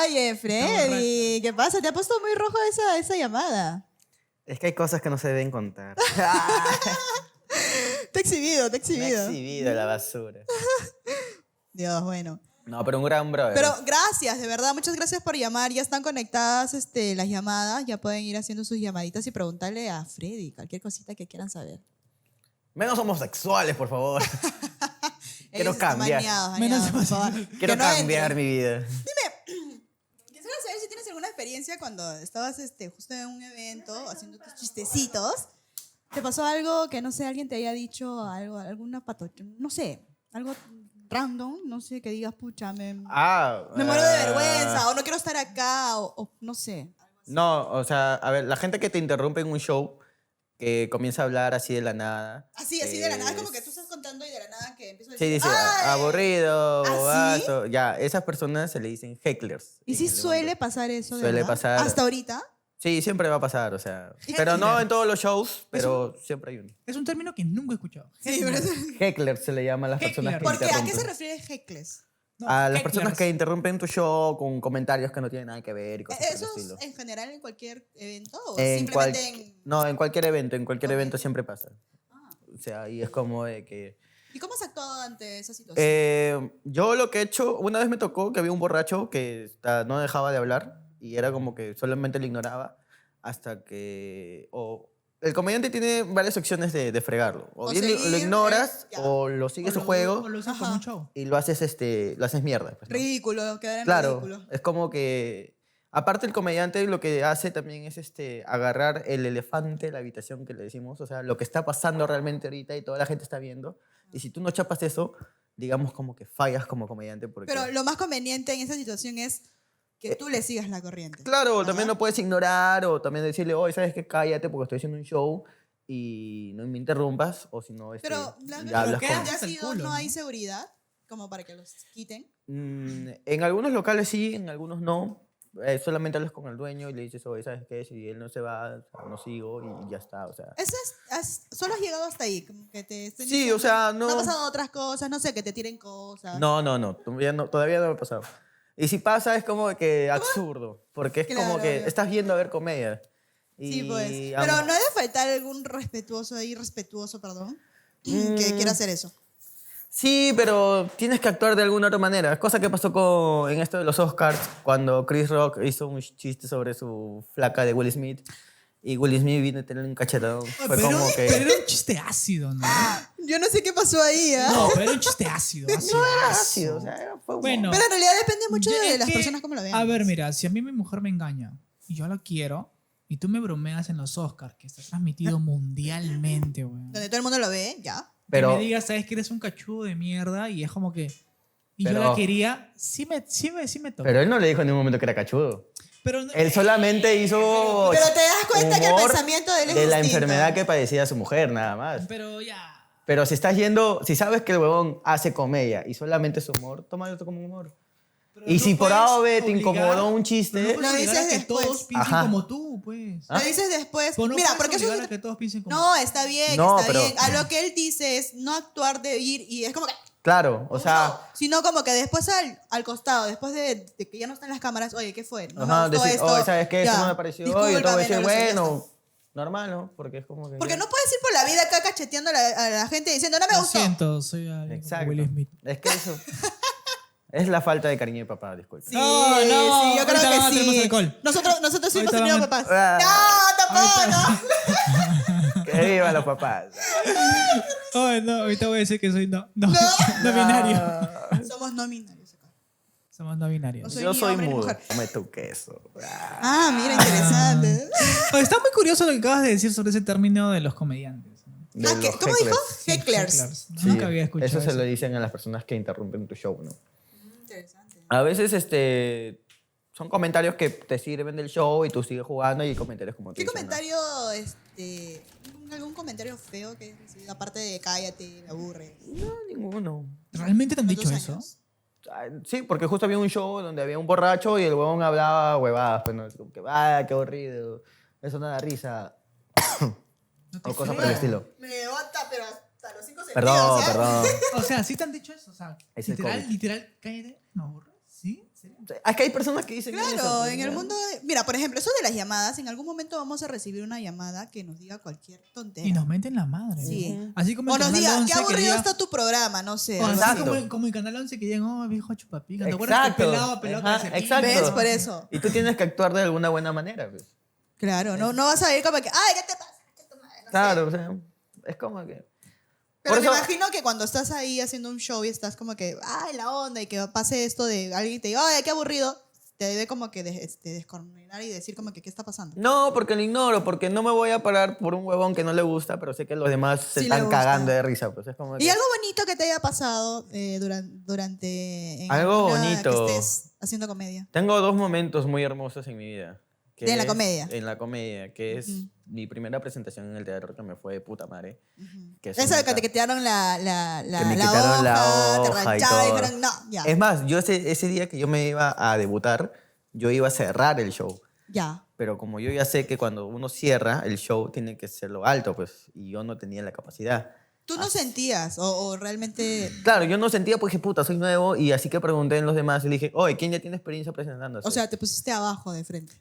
Oye, Freddy, ¿qué pasa? Te ha puesto muy rojo esa llamada. Es que hay cosas que no se deben contar. Te he exhibido. Me ha exhibido la basura. Dios, bueno. No, pero un gran brother. Pero gracias, de verdad, muchas gracias por llamar. Ya están conectadas las llamadas, ya pueden ir haciendo sus llamaditas y preguntarle a Freddy cualquier cosita que quieran saber. Menos homosexuales, por favor. Quiero Ellos están cambiar. baneados, Menos por favor. Quiero Que no cambiar entren. mi vida. Quisiera saber si tienes alguna experiencia cuando estabas justo en un evento haciendo tus chistecitos. ¿Te pasó algo que, no sé, alguien te haya dicho algo, alguna no sé, algo random, no sé, que digas, pucha, me muero de vergüenza, o no quiero estar acá, o no sé. No, o sea, a ver, la gente que te interrumpe en un show, que comienza a hablar así de la nada. Así de la nada, es como que tú estás contando y de la nada que empiezo a Sí, decir, dice, "Ay". aburrido, ¿Ah, sí? bobazo. Ya, esas personas se le dicen hecklers. ¿Y en sí el suele mundo. pasar eso? de Suele verdad? pasar. ¿Hasta ahorita? Sí, siempre va a pasar, o sea. ¿Y Pero no heckler? en todos los shows, pero siempre hay uno. Es un término que nunca he escuchado. Sí, pero Heckler se le llama a las personas que Heckler. ¿por qué? ¿A qué interrumpen. se refiere Heckles? No, A las hecklers. personas que interrumpen tu show con comentarios que no tienen nada que ver y cosas por el ¿Eso estilo. es en general en cualquier evento o En simplemente en...? No, en cualquier evento Ok. evento siempre pasa. Ah. O sea, y es como de que... ¿Y cómo has actuado ante esa situación? Yo lo que he hecho, una vez me tocó que había un borracho que no dejaba de hablar y era como que solamente lo ignoraba hasta que... el comediante tiene varias opciones de fregarlo. O O bien lo seguir, ignoras ya. o lo sigues su juego O lo usas Ajá. como un show. y lo haces mierda. pues, ¿no? Ridículo, quedar en Claro, ridículo. es como que... Aparte el comediante lo que hace también es agarrar el elefante de la habitación que le decimos, o sea, lo que está pasando realmente ahorita y toda la gente está viendo. Y si tú no chapas eso, digamos como que fallas como comediante porque... Pero lo más conveniente en esa situación es que tú le sigas la corriente. Claro, ¿verdad? también lo puedes ignorar o también decirle, oye, ¿sabes qué? Cállate porque estoy haciendo un show y no me interrumpas o si no, Pero ya hablas ¿qué con... haces? ya el sido, culo, no ¿no? hay seguridad como para que los quiten. En algunos locales sí, en algunos no. Solamente hablas con el dueño y le dices, oye, ¿sabes qué? Si él no se va, o sea, no sigo y ya está, o sea... Eso solo has llegado hasta ahí, como que te estén Sí, diciendo, o sea, no- ha pasado otras cosas, no sé, que te tiren cosas. No, todavía no me ha pasado. Y si pasa es como que absurdo, porque es como Claro, que obvio. estás viendo a ver comedia. Sí, pues. Y Pero am- no debe faltar algún irrespetuoso, perdón, que quiera hacer eso. Sí, pero tienes que actuar de alguna otra manera. Es cosa que pasó en esto de los Oscars, cuando Chris Rock hizo un chiste sobre su flaca de Will Smith y Will Smith vino a tener un cachetadón. Fue Pero, como pero que... era un chiste ácido, ¿no? Yo no sé qué pasó ahí, ¿ah? No, pero era un chiste ácido. ácido, o sea, fue humor. Bueno, Pero en realidad depende mucho yo- de es las que, personas como lo vean. A ver, mira, si a mí mi mujer me engaña y yo la quiero y tú me bromeas en los Oscars, que está transmitido mundialmente, güey. Donde todo el mundo lo ve, ya. Pero- Que me digas, sabes que eres un cachudo de mierda y es como que... Y Pero- yo la quería, sí me toca. Pero él no le dijo en ningún momento que era cachudo. Pero, Él solamente hizo Pero te das cuenta que el humor pensamiento de él es de la distinto. enfermedad que padecía su mujer, nada más. pero ya... Pero si si sabes que el huevón hace comedia y solamente es humor, tómalo como humor. Pero Y no si por puedes A o B te obligar- incomodó un pero chiste, no puedes Lo obligar a dices que después. todos piensen Ajá. como tú, pues. Lo dices después. Pero no Mira, puedes porque eso obligar es... a que todos piensen como No, está bien, No, está pero- bien. A lo que él dice es no actuar de ir y es como que... claro, o sea, no, sino como que después al costado, después de que ya no están las cámaras, oye, ¿qué fue? No ajá, me gustó decir, esto. oye, ¿sabes qué? Eso Ya, no me pareció. Y yo te voy a discúlpame, decir, no lo sé, ya bueno, está. normal, ¿no? Porque es como que... Porque ya. no puedes ir por la vida acá cacheteando a la gente diciendo, no me Lo gustó. siento, soy alguien como Exacto. Will Smith. Es que eso... Es la falta de cariño de papá, disculpe. Sí, No, sí, yo ahorita creo vamos a que tener más sí. alcohol. Nosotros sí hemos Ahorita tenido vamos- papás. Ah. No, tampoco. Que vivan los papás. Oh, no, ahorita voy a decir que soy no binario. Somos no binarios acá. Somos no binarios. No soy Yo ni soy hombre ni mudo. mujer. Come tu queso. Ah, mira, interesante. Oh, está muy curioso lo que acabas de decir sobre ese término de los comediantes. ¿no? De Ah, ¿qué? los ¿Cómo dijo? hecklers. Hecklers. Hecklers. Sí, Nunca había escuchado eso eso. se lo dicen a las personas que interrumpen tu show, ¿no? Interesante. A veces son comentarios que te sirven del show y tú sigues jugando y hay comentarios como tú ¿Qué dices, ¿no? comentario, algún comentario feo que has recibido? Aparte de cállate, me aburre. No, ninguno. ¿Realmente te han dicho ¿Cuántos eso? años? Ah, sí, porque justo había un show donde había un borracho y el huevón hablaba huevadas, pues, ¿no? Como que, qué aburrido, eso no da risa, No te o cosas creo. por el estilo. Me bota, pero hasta los 5 Perdón, sentidos, ¿eh? perdón. O sea, ¿sí te han dicho eso? O sea, Es el COVID. literal, cállate, me aburre. ¿Sí? ¿En serio? Es que hay personas que dicen eso. Claro, pues, en el ¿no? mundo... Mira, por ejemplo, eso de las llamadas, en algún momento vamos a recibir una llamada que nos diga cualquier tontería. Y nos meten la madre. Sí. ¿no? Así como O el nos Canal diga, 11 qué que aburrido diga- está tu programa, no sé. O algo así así. Exacto. como el Canal 11 que llegan, oh, viejo chupapica. ¿Te acuerdas que Exacto. pelado, pelado? Ajá, con ese exacto. pinche? ¿Ves? Por eso. Y tú tienes que actuar de alguna buena manera, pues. Claro, no vas a ir como que, ay, ¿qué te pasa? ¿Qué tu madre?", no sé. Claro, o sea, es como que... Pero Por me eso- imagino que cuando estás ahí haciendo un show y estás como que, ay, la onda, y que pase esto de alguien te diga, ay, qué aburrido, te debe como que descoordinar y decir como que, ¿qué está pasando? No, porque lo ignoro, porque no me voy a parar por un huevón que no le gusta, pero sé que los demás se Sí le están gusta. cagando de risa, pues es como ¿Y que... algo bonito que te haya pasado durante... en Algo alguna bonito. que estés haciendo comedia? Tengo dos momentos muy hermosos en mi vida. que ¿De la es- comedia? En la comedia, que es Ujú. mi primera presentación en el teatro que me fue de puta madre. Ujú. Que es Esa de que una- te quitaron la Que me quitaron la te hoja y rancharon y todo. dijeron, no, ya, Es más, yo ese día que yo me iba a debutar, yo iba a cerrar el show. ya. Pero como yo ya sé que cuando uno cierra el show tiene que serlo alto, pues, y yo no tenía la capacidad. ¿Tú no sentías o realmente... Claro, yo no sentía, pues, que puta, soy nuevo, y así que pregunté en los demás y le dije, oye, ¿quién ya tiene experiencia presentándose? O sea, te pusiste abajo de frente.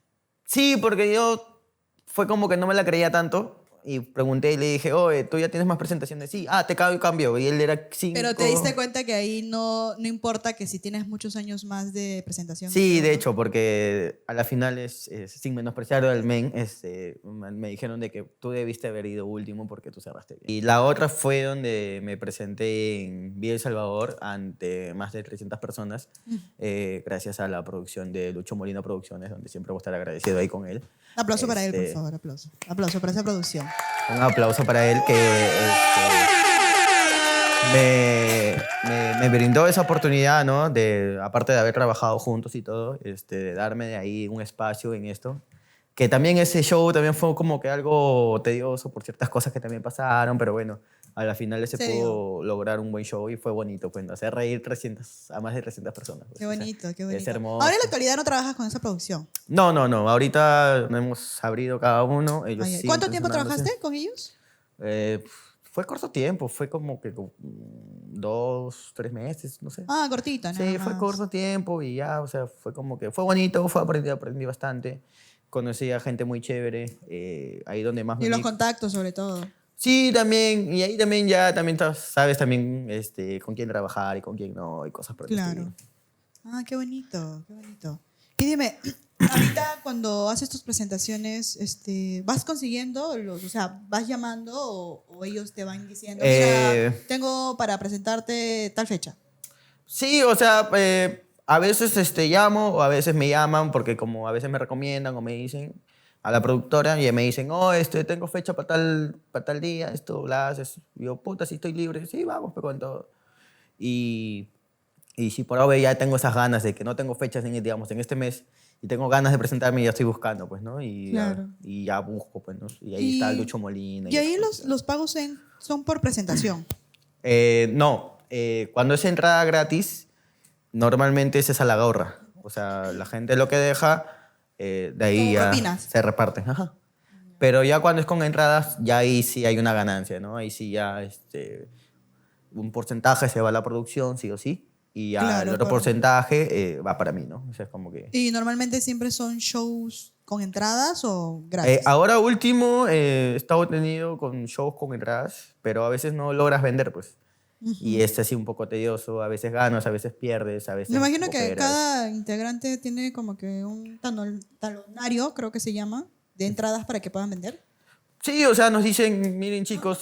Sí, porque yo fue como que no me la creía tanto y pregunté y le dije, oye, ¿tú ya tienes más presentaciones? Sí, te cambio. Y él era 5. Pero te diste cuenta que ahí no importa que si tienes muchos años más de presentación. Sí, de ¿no? hecho, porque a la final, sin menospreciar al men, me dijeron de que tú debiste haber ido último porque tú cerraste bien. Y la otra fue donde me presenté en Villa El Salvador ante más de 300 personas, gracias a la producción de Lucho Molina Producciones, donde siempre voy a estar agradecido ahí con él. Aplauso para él, por Este- favor, aplauso. Aplauso para esa producción. Un aplauso para él que me brindó esa oportunidad, ¿no? De, aparte de haber trabajado juntos y todo, de darme de ahí un espacio en esto. Que también ese show también fue como que algo tedioso por ciertas cosas que también pasaron, pero bueno, a la final se Se pudo lograr un buen show y fue bonito, pues, ¿no? Hacer reír a más de 300 personas. pues, Qué o sea, bonito, qué bonito. Es hermoso. Ahora en la actualidad no trabajas con esa producción. No. Ahorita no hemos abrido cada uno. Ellos Ay, siguen ¿Cuánto tiempo pensionándose. trabajaste con ellos? Fue corto tiempo, fue como que 2, 3 meses, no sé. Ah, cortita, nada Sí, fue más. corto tiempo y ya, o sea, fue como que fue bonito, aprendí bastante. Conocí a gente muy chévere, ahí donde más Y me los di- contactos, sobre todo. Sí, también, y ahí también ya también sabes también con quién trabajar y con quién no, y cosas por el Claro. estilo. Ah, qué bonito, qué bonito. Y dime, ahorita cuando haces tus presentaciones, ¿vas consiguiendo, o sea, vas llamando o ellos te van diciendo, mira, tengo para presentarte tal fecha? Sí, o sea, a veces llamo o a veces me llaman porque como a veces me recomiendan o me dicen a la productora y me dicen, tengo fecha para tal día, esto, la haces. Y yo, puta, si estoy libre, sí, vamos, pero con todo. Y si por ahora ya tengo esas ganas de que no tengo fechas en este mes y tengo ganas de presentarme, ya estoy buscando, pues, ¿no? Claro. Y ya busco, pues, ¿no? Y ahí está Lucho Molina. Y ahí otras cosas. los pagos son por presentación. No, cuando es entrada gratis, normalmente es a la gorra. O sea, la gente lo que deja, de ahí Como ya propinas. se reparten. Ajá. Pero ya cuando es con entradas, ya ahí sí hay una ganancia, ¿no? Ahí sí ya un porcentaje se va a la producción, sí o sí. Y ya Claro, el otro claro. porcentaje va para mí, ¿no? O sea, es como que... ¿Y normalmente siempre son shows con entradas o gratis? ahora último, he estado tenido con shows con entradas, pero a veces no logras vender, pues. Y este ha sido un poco tedioso, a veces ganas, a veces pierdes, a veces Me imagino que operas. cada integrante tiene como que un talonario, creo que se llama, de entradas para que puedan vender. Sí, o sea, nos dicen, miren chicos,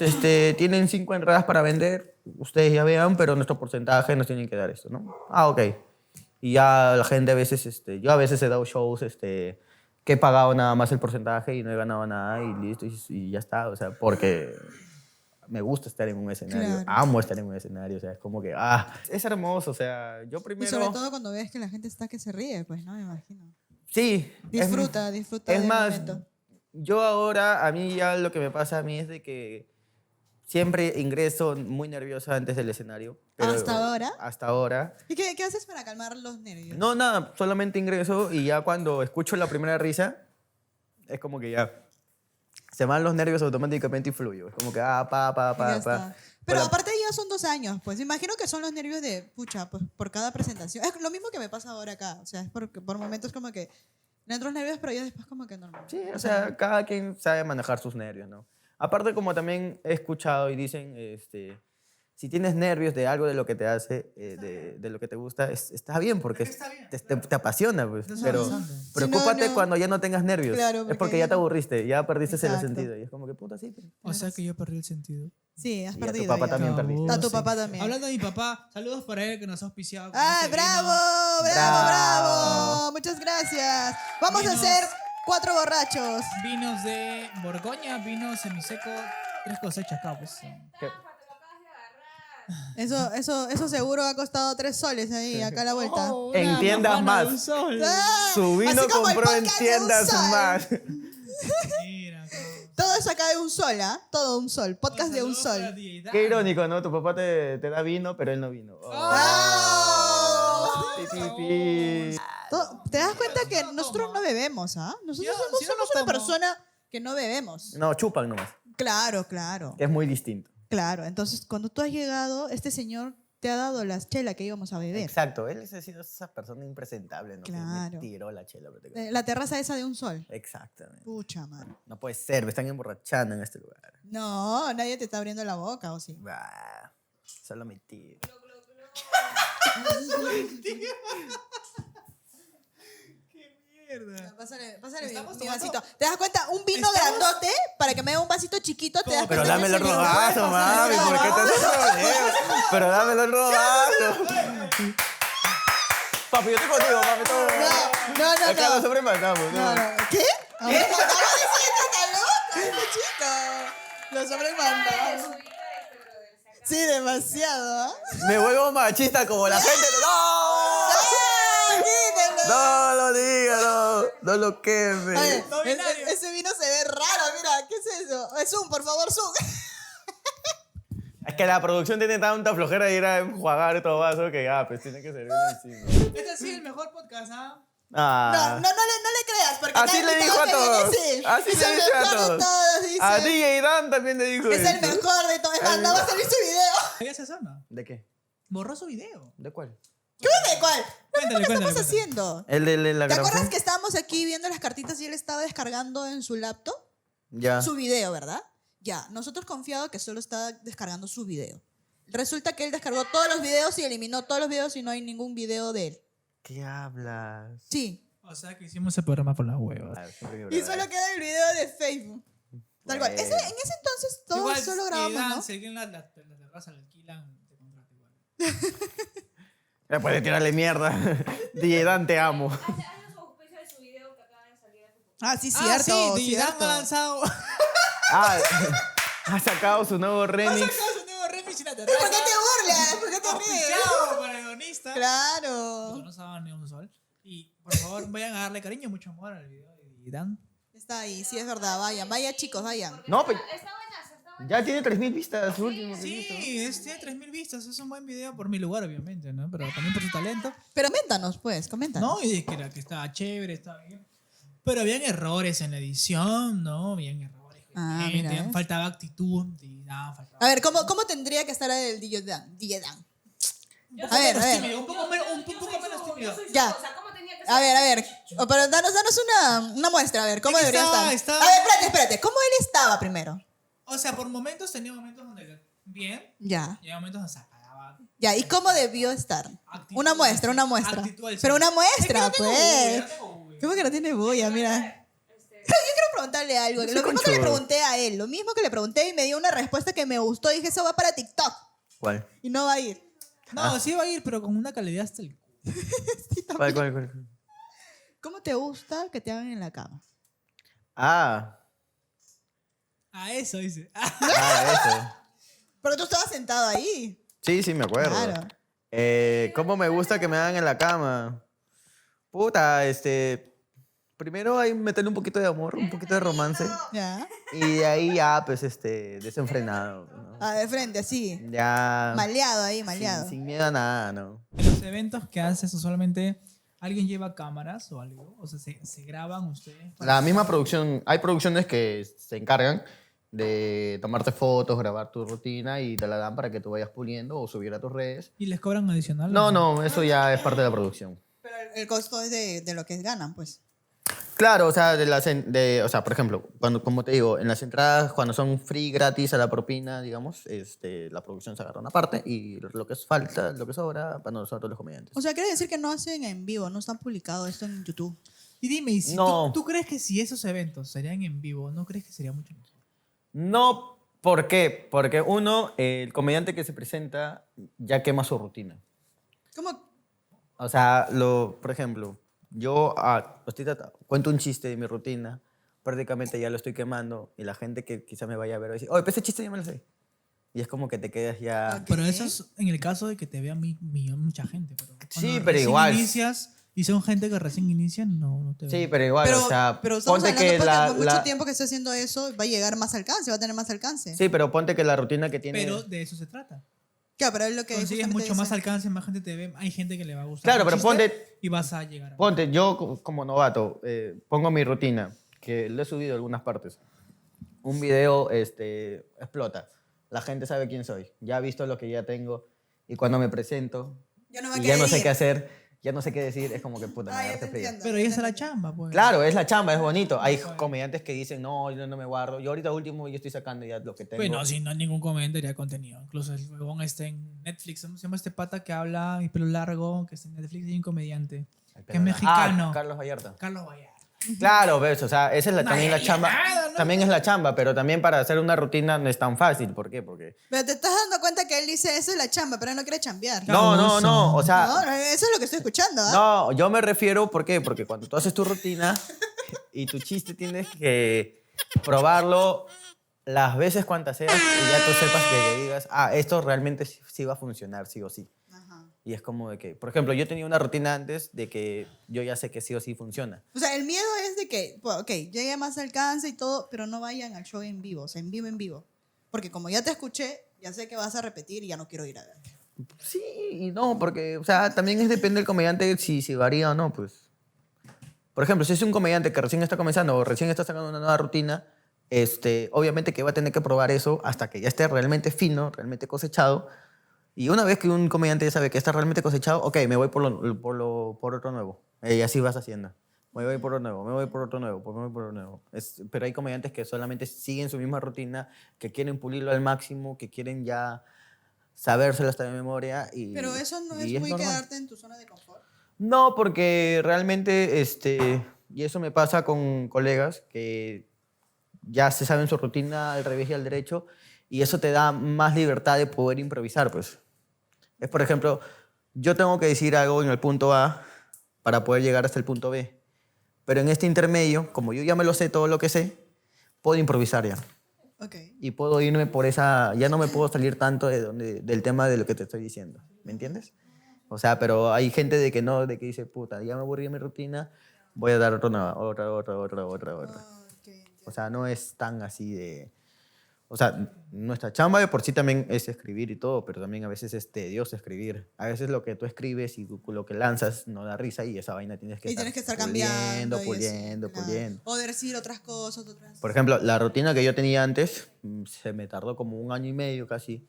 tienen 5 entradas para vender, ustedes ya vean, pero nuestro porcentaje nos tienen que dar esto, ¿no? Ah, ok. Y ya la gente a veces, yo a veces he dado shows, que he pagado nada más el porcentaje y no he ganado nada y listo, y ya está, o sea, porque me gusta estar en un escenario, Claro. amo estar en un escenario, o sea, es como que, es hermoso, o sea, yo Y primero... sobre todo cuando ves que la gente está que se ríe, pues, ¿no? Me imagino. Sí. Disfruta Es del más, momento. yo ahora, a mí ya lo que me pasa a mí es de que siempre ingreso muy nervioso antes del escenario. ¿Hasta ahora? Hasta ahora. ¿Y qué haces para calmar los nervios? No, nada, solamente ingreso y ya cuando escucho la primera risa, es como que ya se van los nervios automáticamente y fluyo. Es como que, Ya pa. está. Pero Hola. aparte ya son 2 años, pues imagino que son los nervios de, pucha, pues por cada presentación. Es lo mismo que me pasa ahora acá, o sea, es porque por momentos como que me entran los nervios, pero ya después como que normal. Sí, o sea, cada quien sabe manejar sus nervios, ¿no? Aparte, como también he escuchado y dicen, si tienes nervios de algo de lo que te hace, de lo que te gusta, está bien porque está bien, te apasiona, pues. Estás Pero avanzando. preocúpate no- cuando ya no tengas nervios. Claro, es porque porque ya te ya no- aburriste, ya perdiste el Exacto. sentido. Y es como que, puta, sí. Pues. O sea que yo perdí el sentido. Sí, has Y a tu perdido. papá ya. también perdiste. A tu papá también. Hablando de mi papá, saludos para él que nos ha auspiciado. con ¡Ah, este bravo! vino. ¡Bravo, Bravo. bravo! Muchas gracias. Vamos a Vinos. hacer 4 borrachos. Vinos de Borgoña, vino semiseco, 3 cosechas acá, pues. Eso seguro ha costado 3 soles ahí, acá a la vuelta. Oh, En una tiendas campana de más. un sol. ¡Ah! Su vino Así como el compró en podcast de un tiendas sol. más. Mira, Todo es acá de un sol, ¿ah? Todo un sol. Podcast de un saludos para sol. DJ Dan. Qué irónico, ¿no? Tu papá te da vino, pero él no vino. Oh. ¡Ah! Pi, pi, pi. ¿Te das cuenta que nosotros no bebemos, ah? Nosotros Yo, no si no somos lo una tomo. persona que no bebemos. No, chupan nomás, Claro, claro. que es muy distinto. Claro. Entonces, cuando tú has llegado, este señor te ha dado la chela que íbamos a beber. Exacto, él ha sido esa persona impresentable, ¿no? Que Claro. me tiró la chela. prácticamente. La terraza esa de un sol. Exactamente. Pucha, mano. No puede ser, me están emborrachando en este lugar. No, nadie te está abriendo la boca, ¿o sí? Bah, solo mi tío. Mierda. Pásale Estamos mi tomando- vasito. ¿Te das cuenta? Un vino grandote para que me dé un vasito chiquito. ¿Te das Pero cuenta? dámelo el Ese rodazo, vino- mami, ¿por qué te haces problema? Pero dámelo el rodazo. Papi, yo estoy contigo, papi, todo. No, Acá no. nos sobrematamos, No, ¿no? no. ¿Qué? ¿Cómo decirte tan loco este chico? Lo sobremandamos. Sí, demasiado, ¿ah? Me vuelvo machista como la gente. ¡No! Quítalo. No lo digas, no lo queme. Oye, No binario. ese vino se ve raro, mira, ¿qué es eso? Zoom, por favor, zoom. Es que la producción tiene tanta flojera de ir a enjuagar estos vasos que pues tiene que servirlo encima. Este ha sido el mejor podcast, ¿ah? Ah. No le creas, porque Así cada le invitado dijo a que viene, todos. sí. Así Es le el dice a mejor de todos. todos, dice. A DJ Dan también le dijo Es el eso. mejor de todos. Es más, no va a salir su video. ¿Ya se sana? ¿De qué? Borró su video. ¿De cuál? ¿Qué de cuál? Cuéntale, ¿Qué estamos cuéntale. haciendo? ¿El de la ¿Te acuerdas grabación? que estábamos aquí viendo las cartitas y él estaba descargando en su laptop Ya. su video, ¿verdad? Ya, nosotros confiado que solo estaba descargando su video. Resulta que él descargó todos los videos y eliminó todos los videos y no hay ningún video de él. ¿Qué hablas? Sí. O sea que hicimos el programa por las huevas. Y solo queda el video de Facebook. Tal cual. Bueno. En ese entonces todos Igual, solo grabamos, Dan, ¿no? si alguien la terraza la alquilan, te contrata igual. Después de tirarle mierda. DJ Dan, te amo. Ah, sí, Ah, cierto. sí, Dan cierto. ha lanzado. Ah, ha sacado su nuevo remix. su nuevo remix en la ¿Y por terraza. qué te burlas? ¿Por qué te ríes? Auspiciado por el guionista. Claro. No saben ni un sol. Y por favor, vayan a darle cariño, mucho amor al video de Dan. Está ahí, sí es verdad. Vayan chicos, vayan. No, pero ya tiene 3000 vistas su último que Sí, hizo. tiene 3000 vistas. Es un buen video por mi lugar, obviamente, ¿no? Pero también por su talento. Pero coméntanos, pues, coméntanos. No, y es que, que estaba chévere, estaba bien. Pero habían errores en la edición, ¿no? Habían errores. Ah, Gente, mira, ¿ves? faltaba actitud. Y nada, faltaba. A ver, ¿cómo tendría que estar el DJ Dan? DJ Dan. A ver, Un poco menos tímido. Ya. A ver. Pero danos una muestra, a ver, ¿cómo Es que debería estaba- estar? estaba- A ver, espérate. ¿Cómo él estaba primero? O sea, por momentos tenía momentos donde bien. Ya. Y hay momentos donde se apagaba. Ya, ¿y cómo debió estar? Actitud Una muestra, del una ser. muestra. Actitud del Pero ser. una muestra, Es que no tengo pues. bulla, no tengo bulla. ¿Cómo que no tiene bulla? Mira. Yo quiero preguntarle algo. Lo mismo que le conchudo. pregunté a él. Lo mismo que le pregunté y me dio una respuesta que me gustó. Dije, eso va para TikTok. ¿Cuál? Y no va a ir. No, sí va a ir, pero con una calidad hasta el culo. ¿Cuál? ¿Cómo te gusta que te hagan en la cama? Ah, A eso dice. eso. Porque tú estabas sentado ahí. Sí, me acuerdo. Claro. ¿Cómo me gusta que me hagan en la cama? Puta, primero hay meterle un poquito de amor, un poquito de romance. Ya. Y de ahí ya, pues, desenfrenado, ¿no? Ah, de frente, así. Ya. Maleado ahí, maleado. Sin miedo a nada, ¿no? En los eventos que haces, usualmente alguien lleva cámaras o algo. O sea, se graban ustedes. La misma producción, hay producciones que se encargan de tomarte fotos, grabar tu rutina y te la dan para que tú vayas puliendo o subir a tus redes. ¿Y les cobran adicional? No, eso ya es parte de la producción. Pero el costo es de lo que ganan, pues. Claro, o sea, o sea, por ejemplo, como te digo, en las entradas, cuando son free, gratis a la propina, digamos, la producción se agarra una parte y lo que falta, lo que sobra, para nosotros los comediantes. O sea, quiere decir que no hacen en vivo, no están publicado esto en YouTube. Y dime, ¿y si No. tú crees que si esos eventos serían en vivo, no crees que sería mucho mejor? No, ¿por qué? Porque uno, el comediante que se presenta ya quema su rutina. ¿Cómo? O sea, por ejemplo, yo cuento un chiste de mi rutina, prácticamente ya lo estoy quemando y la gente que quizá me vaya a ver va a decir, oye, pues ese chiste ya me lo sé. Y es como que te quedas ya... Ok. Pero eso es en el caso de que te vea mucha gente. Pero Sí, cuando pero recién igual. inicias y son gente que recién inician, no te Sí, ven. pero igual, o sea, pero estamos ponte hablando que porque por mucho tiempo que esté haciendo eso, va a llegar más alcance, va a tener más alcance. Sí, pero ponte que la rutina que tiene... Pero de eso se trata. Claro, pero es lo que Consigues justamente mucho más dice. alcance, más gente te ve, hay gente que le va a gustar. Claro, tu pero chiste ponte- Y vas a llegar. Ponte, yo como novato, pongo mi rutina, que lo he subido a algunas partes. Un video explota. La gente sabe quién soy. Ya ha visto lo que ya tengo. Y cuando me presento, Ya no va a y ya no querer sé ir. qué hacer, ya no sé qué decir, es como que puta, Ah, me ya te agarraste frío. entiendo. Pero esa es la chamba, pues. Claro, es la chamba, es bonito. Hay comediantes que dicen, no, yo no me guardo. Yo ahorita último, yo estoy sacando ya lo que tengo. Bueno, si no hay ningún comentario de contenido. Incluso el huevón está en Netflix. ¿Cómo se llama este pata que habla y pelo largo? Que está en Netflix y un comediante. Que es mexicano. Carlos Vallarta. Carlos Vallarta. Claro, ves, o sea, esa es también la ya chamba. nada, ¿no? También es la chamba, pero también para hacer una rutina no es tan fácil. ¿Por qué? Porque... Pero te estás dando cuenta que él dice eso es la chamba, pero él no quiere chambear. No, o sea... No, eso es lo que estoy escuchando, ¿ah? No, yo me refiero, ¿por qué? Porque cuando tú haces tu rutina y tu chiste tienes que probarlo las veces cuantas seas y ya tú sepas que digas, esto realmente sí va a funcionar, sí o sí. Ajá. Y es como de que, por ejemplo, yo tenía una rutina antes de que yo ya sé que sí o sí funciona. O sea, el miedo es de que, pues, ok, llegue más alcance y todo, pero no vayan al show en vivo, o sea, en vivo. Porque como ya te escuché, ya sé que vas a repetir y ya no quiero ir a ver. Sí y no, porque, o sea, también depende del comediante si varía o no, pues. Por ejemplo, si es un comediante que recién está comenzando o recién está sacando una nueva rutina, obviamente que va a tener que probar eso hasta que ya esté realmente fino, realmente cosechado. Y una vez que un comediante ya sabe que está realmente cosechado, ok, me voy por otro nuevo. Y así vas haciendo. Me voy por otro nuevo, me voy por otro nuevo, me voy por otro nuevo. Pero hay comediantes que solamente siguen su misma rutina, que quieren pulirlo al máximo, que quieren ya sabérselo hasta de memoria. Pero eso no y es muy normal. quedarte en tu zona de confort. No, porque realmente, y eso me pasa con colegas que ya se saben su rutina al revés y al derecho, y eso te da más libertad de poder improvisar, pues. Es, por ejemplo, yo tengo que decir algo en el punto A para poder llegar hasta el punto B, pero en este intermedio, como yo ya me lo sé todo lo que sé, puedo improvisar ya. Ok. Y puedo irme por esa, ya no me puedo salir tanto del tema de lo que te estoy diciendo, ¿me entiendes? O sea, pero hay gente de que no, de que dice, puta, ya me aburrí de mi rutina, voy a dar otra. Ok. O sea, no es tan así de... O sea, nuestra chamba de por sí también es escribir y todo, pero también a veces es tedioso escribir. A veces lo que tú escribes y lo que lanzas no da risa y esa vaina tienes que Y tienes que estar cambiando. puliendo. O decir otras cosas, otras... Por ejemplo, la rutina que yo tenía antes se me tardó como 1 año y medio casi.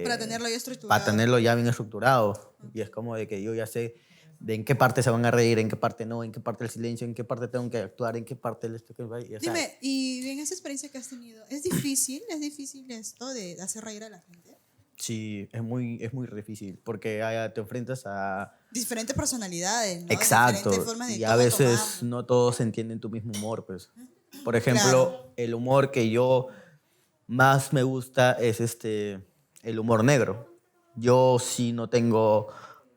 Para tenerlo ya estructurado. Para tenerlo ya bien estructurado. Y es como de que yo ya sé de en qué parte se van a reír, en qué parte no, en qué parte el silencio, en qué parte tengo que actuar, en qué parte el esto que va. Y, o sea, Dime, y en esa experiencia que has tenido, ¿es difícil esto de hacer reír a la gente? sí, es muy difícil porque te enfrentas a... Diferentes personalidades, ¿no? Exacto, Diferentes formas de y a cómo veces tomarlo. no todos entienden tu mismo humor, pues. Por ejemplo, Claro. el humor que yo más me gusta es el humor negro. Yo sí no tengo,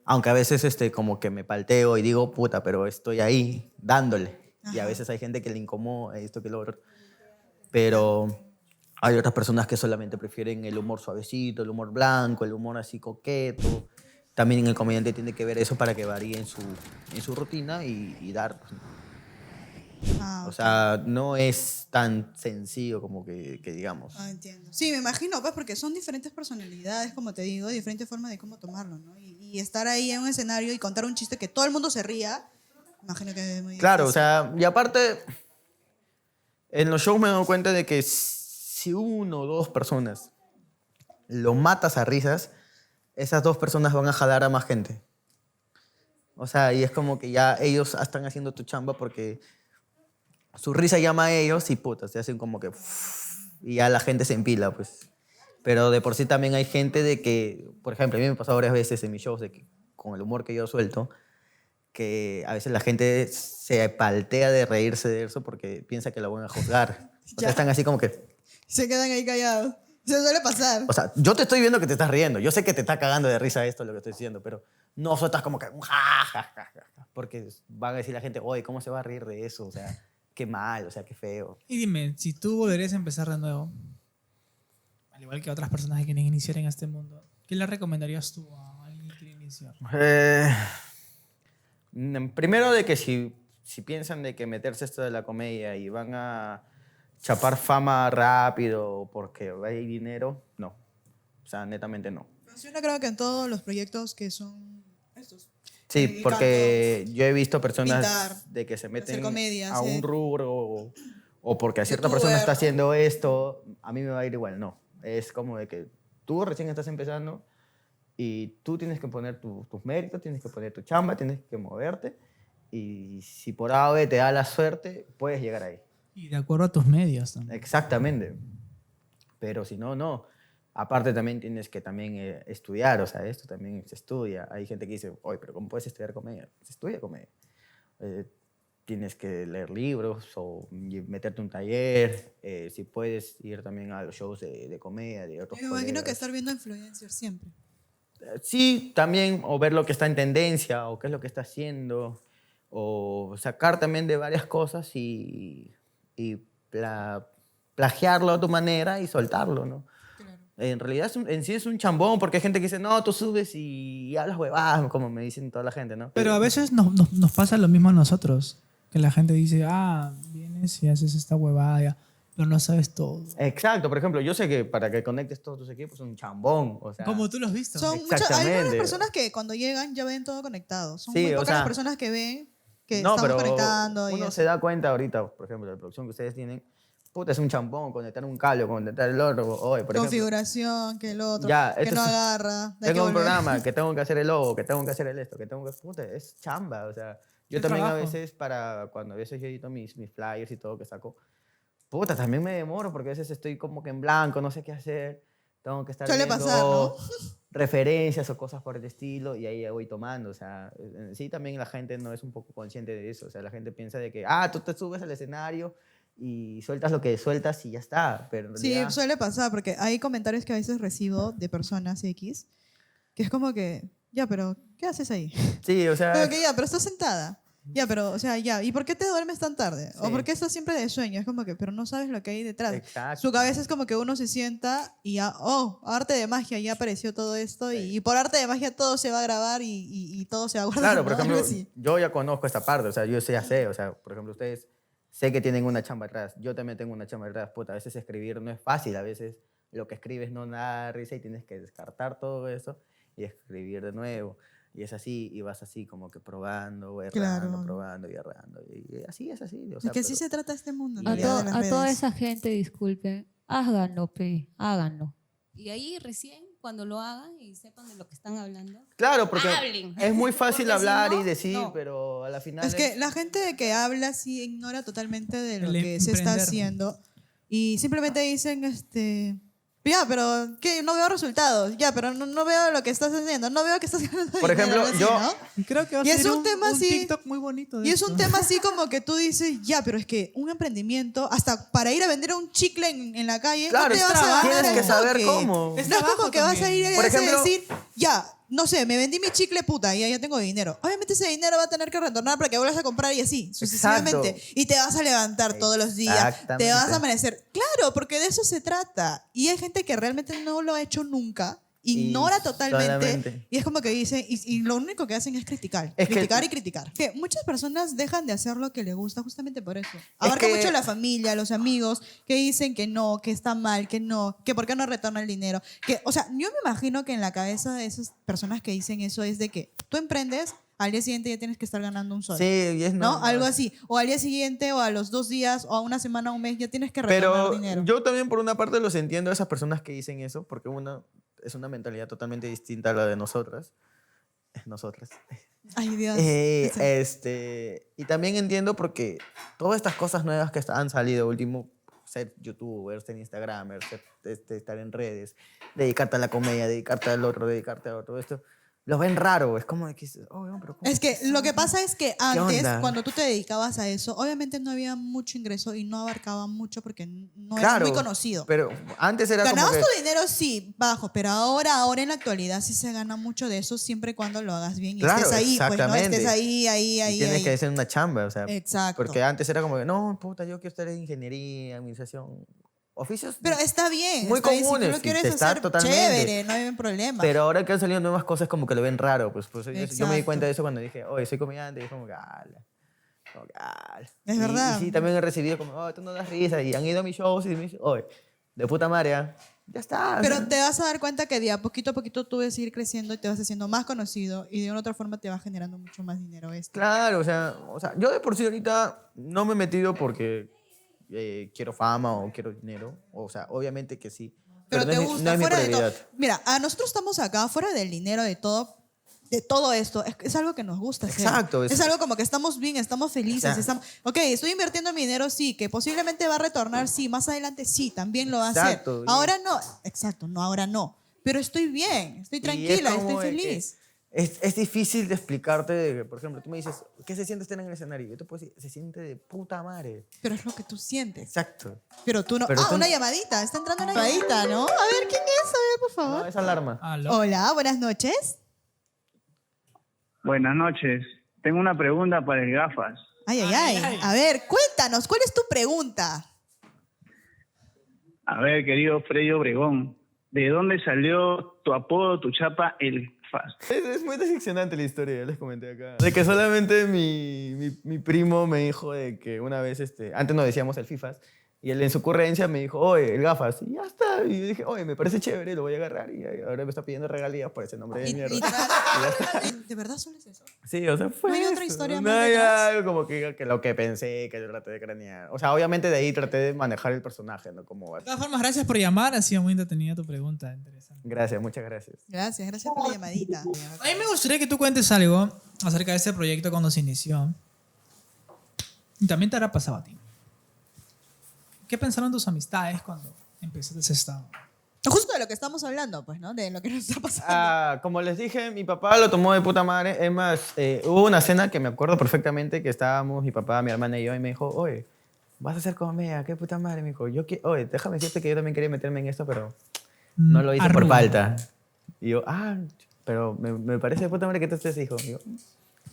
aunque a veces como que me palteo y digo, puta, pero estoy ahí dándole. Y a Ajá. veces hay gente que le incomoda esto que lo otro. Pero hay otras personas que solamente prefieren el humor suavecito, el humor blanco, el humor así coqueto. También el comediante tiene que ver eso para que varíe en su rutina y dar. Pues. Ah, O ok. sea, no es tan sencillo como que digamos. Ah, entiendo. Sí, me imagino, pues, porque son diferentes personalidades, como te digo, diferentes formas de cómo tomarlo, ¿no? Y estar ahí en un escenario y contar un chiste que todo el mundo se ría, imagino que es muy Claro, o difícil. sea, y aparte, en los shows me he dado cuenta de que si uno o dos personas lo matas a risas, esas dos personas van a jalar a más gente. O sea, y es como que ya ellos están haciendo tu chamba porque su risa llama a ellos y puta, se hacen como que... Y ya la gente se empila, pues. Pero de por sí también hay gente de que, por ejemplo, a mí me ha pasado varias veces en mis shows de que con el humor que yo suelto, que a veces la gente se paltea de reírse de eso porque piensa que la van a juzgar. O sea, Ya. están así como que... Se quedan ahí callados. Se suele pasar. O sea, yo te estoy viendo que te estás riendo. Yo sé que te está cagando de risa esto, lo que estoy diciendo, pero no sueltas como que... Ja, ja, ja, ja, ja, porque van a decir la gente, oye, ¿cómo se va a reír de eso? O sea, qué mal, o sea, qué feo. Y dime, si tú volverías a empezar de nuevo, al igual que otras personas que quieren iniciar en este mundo, ¿qué le recomendarías tú a alguien que quiere iniciar? Primero de que si piensan de que meterse esto de la comedia y van a chapar fama rápido porque hay dinero, no. O sea, netamente no. Funciona creo que en todos los proyectos que son estos. Sí, El porque yo he visto personas pintar, de que se hacer meten comedia, a un hacer rubro o porque a cierta youtuber, persona está ¿no? haciendo esto, a mí me va a ir igual. No. Es como de que tú recién estás empezando y tú tienes que poner tus méritos, tienes que poner tu chamba, tienes que moverte y si por A o B te da la suerte, puedes llegar ahí. Y de acuerdo a tus medios también. Exactamente. Pero si no, no. Aparte también tienes que también estudiar, o sea, esto también se estudia. Hay gente que dice, oye, pero ¿cómo puedes estudiar comedia? Se estudia comedia. Eh, Tienes que leer libros o meterte a un taller. Si puedes ir también a los shows de comedia de otros Me imagino que colegas. estar viendo influencers siempre. Sí, también, o ver lo que está en tendencia, o qué es lo que está haciendo, o sacar también de varias cosas y plagiarlo a tu manera y soltarlo, ¿no? Claro. En realidad en sí es un chambón, porque hay gente que dice, no, tú subes y hablas huevadas, como me dicen toda la gente, ¿no? Pero a veces nos pasa lo mismo a nosotros, que la gente dice, ah, vienes y haces esta huevada ya, pero no sabes todo. Exacto, por ejemplo, yo sé que para que conectes todos tus equipos es un chambón, o sea... Como tú lo has visto. Son hay algunas Exactamente. personas que cuando llegan ya ven todo conectado. Son Sí, muy o pocas sea, las personas que ven que No, estamos pero conectando y uno así. se da cuenta ahorita, por ejemplo, de la producción que ustedes tienen, puta, es un champón, conectar un cable, conectar el otro, oye, por ejemplo, Configuración, que el otro, ya, que esto no es- agarra. hay que tengo un volver. programa que tengo que hacer el logo, que tengo que hacer el esto, que tengo que... Puta, es chamba, o sea, yo Es también a trabajo. veces cuando a veces yo edito mis flyers y todo que saco, puta, también me demoro porque a veces estoy como que en blanco, no sé qué hacer, tengo que estar Suele viendo pasar, ¿no? referencias o cosas por el estilo y ahí ya voy tomando, o sea, sí también la gente no es un poco consciente de eso, o sea, la gente piensa de que, tú te subes al escenario y sueltas lo que sueltas y ya está, pero en Sí, realidad... suele pasar porque hay comentarios que a veces recibo de personas X que es como que, ya, pero ¿qué haces ahí? Sí, o sea, Como que ya, pero estás sentada. Ya, pero, o sea, ya, ¿y por qué te duermes tan tarde? ¿O Sí. por qué estás siempre de sueño? Es como que, pero no sabes lo que hay detrás. exacto. Su cabeza es como que uno se sienta y ya, oh, arte de magia, ya apareció todo esto y por arte de magia todo se va a grabar y todo se va a guardar. Claro, por ¿no? Algo ejemplo, así. yo ya conozco esta parte, o sea, yo ya sé, o sea, por ejemplo, ustedes sé que tienen una chamba atrás, yo también tengo una chamba atrás, puta, a veces escribir no es fácil, a veces lo que escribes no da risa y tienes que descartar todo eso y escribir de nuevo. Y es así, y vas así como que probando, errando, Claro. probando y errando. Y así es así. O Es sea, que así pero- se trata este mundo. en A realidad, de las A toda redes. esa gente, disculpen, háganlo, pe, háganlo. Y ahí recién, cuando lo hagan y sepan de lo que están hablando. Claro, porque Hablen. es muy fácil Porque si hablar no, y decir, no. pero a la final Es que la gente que habla sí ignora totalmente de lo El que se está emprender. haciendo y simplemente dicen, ya, pero ¿qué? No veo resultados, ya, pero no veo lo que estás haciendo, no veo que estás ganando Por dinero, ejemplo, algo así, yo- ¿no? Creo que va a Y es ser un tema así- TikTok muy bonito. de Y es esto. un tema así como que tú dices, ya, pero es que un emprendimiento, hasta para ir a vender un chicle en la calle, Claro, no te vas a trabajo. ganar tienes al que saber toque. cómo. Es No es trabajo como que vas a ir también. a Por ejemplo- decir, ya, no sé, me vendí mi chicle, puta, y ya tengo dinero. Obviamente ese dinero va a tener que retornar para que vuelvas a comprar y así, sucesivamente. Exacto. Y te vas a levantar todos los días, Exactamente. te vas a amanecer. Claro, porque de eso se trata. Y hay gente que realmente no lo ha hecho nunca, ignora totalmente. solamente. Y es como que dicen, y lo único que hacen es criticar. Es que- criticar y criticar. Que muchas personas dejan de hacer lo que les gusta justamente por eso. Abarca que- mucho la familia, los amigos, que dicen que no, que está mal, que no, que por qué no retorna el dinero. Que, o sea, yo me imagino que en la cabeza de esas personas que dicen eso es de que tú emprendes, al día siguiente ya tienes que estar ganando un sol. Sí, y es ¿No? normal. Algo así. O al día siguiente, o a los 2 días, o a una semana, o un mes, ya tienes que retornar Pero dinero. yo también por una parte los entiendo a esas personas que dicen eso, porque es una mentalidad totalmente distinta a la de nosotras. Nosotras. Ay, Dios. Y también entiendo porque todas estas cosas nuevas que han salido último, ser youtuber, ser instagramer, estar en redes, dedicarte a la comedia, dedicarte al otro, esto, lo ven raro, es como de que, oh, no, pero ¿cómo Es que lo que pasa es que antes, onda? cuando tú te dedicabas a eso, obviamente no había mucho ingreso y no abarcaba mucho porque no Claro, eras muy conocido. Pero antes era como Ganabas que, tu dinero, sí, bajo, pero ahora en la actualidad sí se gana mucho de eso siempre y cuando lo hagas bien y Claro, estés ahí, pues no exactamente. estés ahí, y tienes que hacer una chamba, o sea, Exacto. porque antes era como que, no, puta, yo quiero estar en ingeniería, administración, oficios. Pero está bien. Muy está bien. comunes, Si tú lo y quieres te está hacer, totalmente. chévere, no hay problema. Pero ahora que han salido nuevas cosas, como que lo ven raro. Pues yo me di Exacto. cuenta de eso cuando dije, oye, soy comediante. Y como que, ala. Como que, ala. Es Y- verdad. Y sí, también he recibido como, oh, tú no das risa. Y han ido a mis shows y me dicen, oye, de puta madre, ¿ah? Ya está. Pero te vas a dar cuenta que de a poquito tú vas a ir creciendo y te vas haciendo más conocido y de una otra forma te va generando mucho más dinero esto. Claro, o sea, yo de por sí ahorita no me he metido porque quiero fama o quiero dinero. O sea, obviamente que sí. Pero no te es mi- gusta, no es mi fuera de todo. prioridad. Mira, a nosotros estamos acá, fuera del dinero, de todo esto, es algo que nos gusta hacer. Exacto, Es algo como que estamos bien, estamos felices. Exacto. Ok, estoy invirtiendo mi dinero, sí, que posiblemente va a retornar, sí, más adelante sí, también lo va a Exacto, hacer. y- Ahora no, exacto, no, ahora no. Pero estoy bien, estoy Y es tranquila, como estoy de que feliz. Es difícil de explicarte, de que, por ejemplo, tú me dices, ¿qué se siente estar en el escenario? Yo te puedo decir, se siente de puta madre. Pero es lo que tú sientes. Exacto. Pero tú no. Pero tú una no- llamadita, está entrando una llamadita, ¿no? A ver, ¿quién es? A ver, por favor. No, es alarma. Aló. Hola, buenas noches. Buenas noches. Tengo una pregunta para el Gafas. Ay, ay, Ay, ay. ay. A ver, cuéntanos, ¿cuál es tu pregunta? A ver, querido Freddy Obregón, ¿de dónde salió tu apodo, tu chapa, el Gafas? Es muy decepcionante la historia, ya les comenté acá. De que solamente mi primo me dijo de que una vez, antes nos decíamos el FIFAs, y él en su ocurrencia me dijo, oye, el Gafas, y ya está. Y yo dije, oye, me parece chévere, lo voy a agarrar, y ahora me está pidiendo regalías por ese nombre de mierda. ¿De verdad solo es eso? Sí, o sea, fue ¿No hay otra eso. historia No más hay detrás? algo como que lo que pensé, que yo traté de cranear. O sea, obviamente de ahí traté de manejar el personaje, ¿no? Como... De todas formas, gracias por llamar. Ha sido muy entretenida tu pregunta. Interesante. Gracias, muchas gracias. Gracias por la llamadita. A mí me gustaría que tú cuentes algo acerca de este proyecto cuando se inició. Y también te habrá pasado a ti. ¿Qué pensaron tus amistades cuando empezaste esta? Justo de lo que estamos hablando, pues, ¿no? De lo que nos está pasando. Como les dije, mi papá lo tomó de puta madre. Es más, hubo una cena que me acuerdo perfectamente que estábamos mi papá, mi hermana y yo, y me dijo, oye, vas a hacer comedia, qué puta madre. Me dijo, oye, déjame decirte que yo también quería meterme en esto, pero no lo hice por Arruga. falta. Y yo, pero me parece de puta madre que tú estés hijo. Y yo,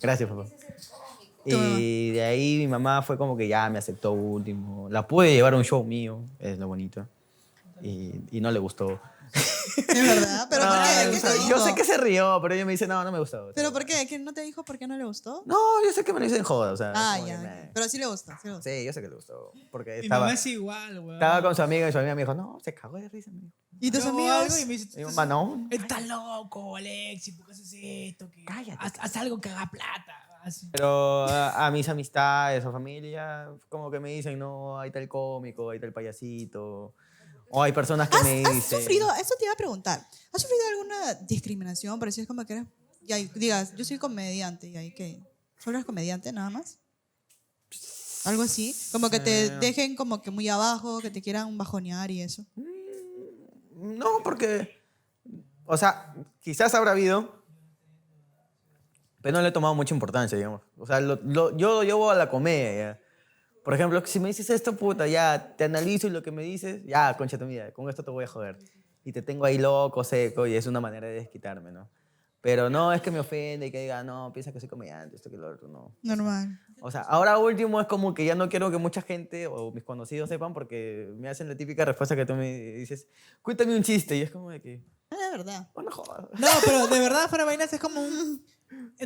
gracias, papá. Y de ahí mi mamá fue como que ya me aceptó último. La pude llevar a un show mío, es lo bonito. Y no le gustó. Es verdad. ¿Pero por qué? ¿Qué te dijo? Yo sé que se rió, pero ella me dice, no me gustó. ¿Pero por qué? ¿Que no te dijo por qué no le gustó? No, yo sé que me lo hizo en joda, o sea. Ah, como que ya. me- Pero sí le gustó, sí le gustó. Sí, yo sé que le gustó. Porque Mi estaba, mamá es igual, weón. estaba con su amiga y su amiga me dijo, no, se cagó de risa. Me dijo. ¿Y tus Yo hago amigos? algo y me dice, Y mi mamá, no. estás loco, Alexi, ¿por qué haces esto? Cállate. Haz algo que haga plata. Así. Pero a mis amistades o familia, como que me dicen, no, ahí está el cómico, ahí está el payasito. O hay personas que me ¿Has dicen... sufrido? Eso te iba a preguntar. ¿Has sufrido alguna discriminación? Por decir como que eres, y ahí digas, yo soy comediante, y ahí que, ¿solo eres comediante nada más? Algo así, como que te dejen como que muy abajo, que te quieran bajonear y eso. No, porque, o sea, quizás habrá habido, pero no le he tomado mucha importancia, digamos. O sea, yo lo llevo a la comedia, ya. Por ejemplo, si me dices esto, puta, ya te analizo y lo que me dices, ya, concha tu vida, con esto te voy a joder. Y te tengo ahí loco, seco, y es una manera de desquitarme, ¿no? Pero no es que me ofende y que diga, no, piensa que soy comediante, esto que lo otro, no. Normal. O sea, ahora último es como que ya no quiero que mucha gente o mis conocidos sepan porque me hacen la típica respuesta que tú me dices, cuéntame un chiste. Y es como de que, Es verdad. bueno, jodas. No, pero de verdad, fuera vainas es como un.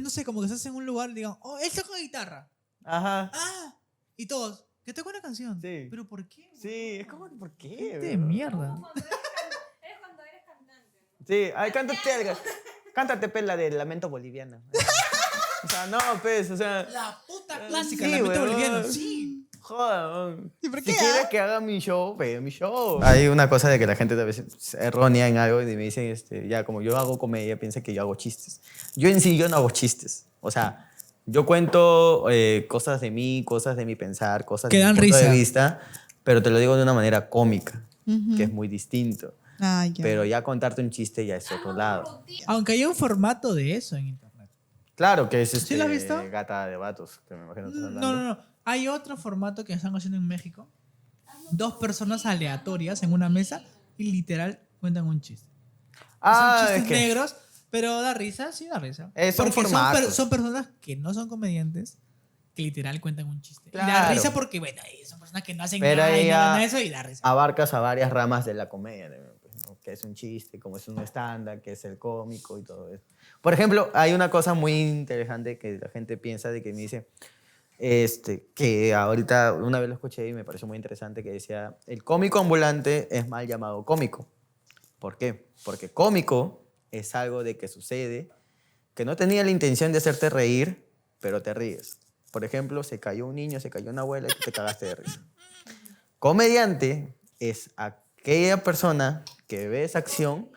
No sé, como que estás en un lugar y digan, oh, él toca guitarra. Ajá. Ah, y todos, que toca una canción. Sí. ¿Pero por qué? Sí, es como, ¿por qué? De bro? mierda. Sí, ay, cántate algo. Cántate, pues, la de Lamento Boliviano. O sea, no, pues, o sea... La puta clásica, sí, la mente weón. boliviana. Sí. Joder, weón. ¿Y por Si qué, quieres ah? que haga mi show, ve mi show. Hay una cosa de que la gente a veces es errónea en algo y me dicen, ya, como yo hago comedia, piensa que yo hago chistes. Yo en sí, yo no hago chistes. O sea, yo cuento cosas de mí, cosas de mi pensar, cosas Que de mi dan punto de risa. vista, pero te lo digo de una manera cómica, que es muy distinto. Ah, ya. Pero ya contarte un chiste ya es otro lado. Aunque hay un formato de eso en internet. Claro que es ¿Sí lo has visto? Gata de Vatos, que me imagino que estás No, hablando. no, no. Hay otro formato que están haciendo en México. Dos personas aleatorias en una mesa y literal cuentan un chiste. Ah, Son es chistes que negros, pero da risa, sí da risa. Son Porque formatos. son personas que no son comediantes que literal cuentan un chiste. Y da Claro. risa porque, bueno, son personas que no hacen Pero nada y no ella- nada de eso y da risa. abarcas a varias ramas de la comedia, pues, ¿no? Que es un chiste, como es un stand-up, que es el cómico y todo eso. Por ejemplo, hay una cosa muy interesante que la gente piensa de que me dice, que ahorita una vez lo escuché y me pareció muy interesante, que decía, el cómico ambulante es mal llamado cómico. ¿Por qué? Porque cómico es algo de que sucede, que no tenía la intención de hacerte reír, pero te ríes. Por ejemplo, se cayó un niño, se cayó una abuela y tú te cagaste de risa. Comediante es aquella persona que ve esa acción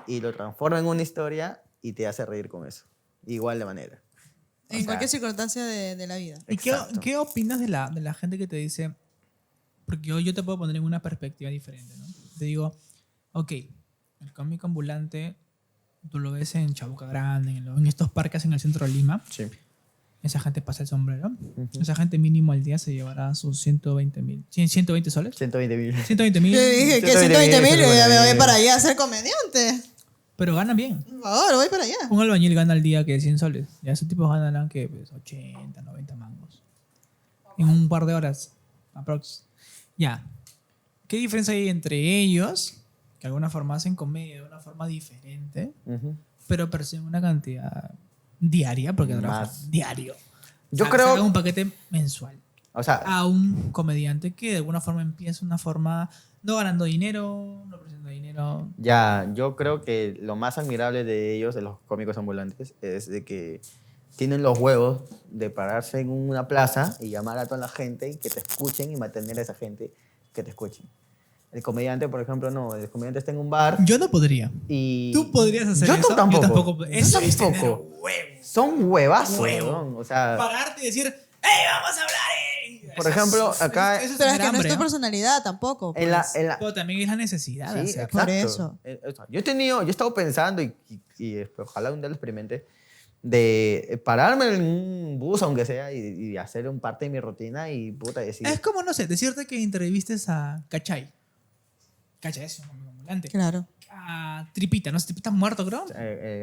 y lo transforma en una historia y te hace reír con eso. Igual de manera. O En sea, cualquier circunstancia de la vida. ¿Y exacto. qué opinas de la gente que te dice? Porque yo te puedo poner en una perspectiva diferente, ¿no? Te digo, ok, el cómico ambulante, tú lo ves en Chabuca Grande, en estos parques en el centro de Lima. Sí. Esa gente pasa el sombrero. Esa gente mínimo al día se llevará sus 120.000. ¿120 soles? 120.000. 120.000. Yo dije que 120.000, 120.000 y ya me voy 120.000. para allá a ser comediante. Pero ganan bien. Por favor, voy para allá. Un albañil gana al día que 100 soles. Ya esos tipos ganarán que pues, 80, 90 mangos. En un par de horas. Aprox. Ya. ¿Qué diferencia hay entre ellos? Que de alguna forma hacen comedia de una forma diferente, Ujú. pero perciben una cantidad diaria, porque trabajan Más. diario. Yo Sacan creo- un paquete mensual. O sea, A un comediante que de alguna forma empieza una forma no ganando dinero, no percibiendo dinero. ya, yo creo que lo más admirable de ellos, de los cómicos ambulantes, es de que tienen los huevos de pararse en una plaza y llamar a toda la gente y que te escuchen y mantener a esa gente que te escuchen. El comediante, por ejemplo, no. El comediante está en un bar Yo no podría. y... ¿Tú podrías hacer yo eso? Tampoco. Yo tampoco. Eso Yo es tener tampoco. huevos. Son huevazos, Huevo. weón. O sea, Pararte y decir, ¡hey, vamos a hablar! Por ejemplo, acá- Eso es Pero es tener que no es hambre, tu ¿eh? personalidad tampoco. en la, pues. en la, Pero también es la necesidad de sí, hacerlo. exacto. Por eso. O sea, yo he estado pensando ojalá un día lo experimente, de pararme en un bus, aunque sea, y hacer un parte de mi rutina y puta decir, Es como, no sé, decirte que entrevistes a Cachay. Cachay es un amigo ambulante. Claro. A Tripita, ¿no? Tripita muerto, creo.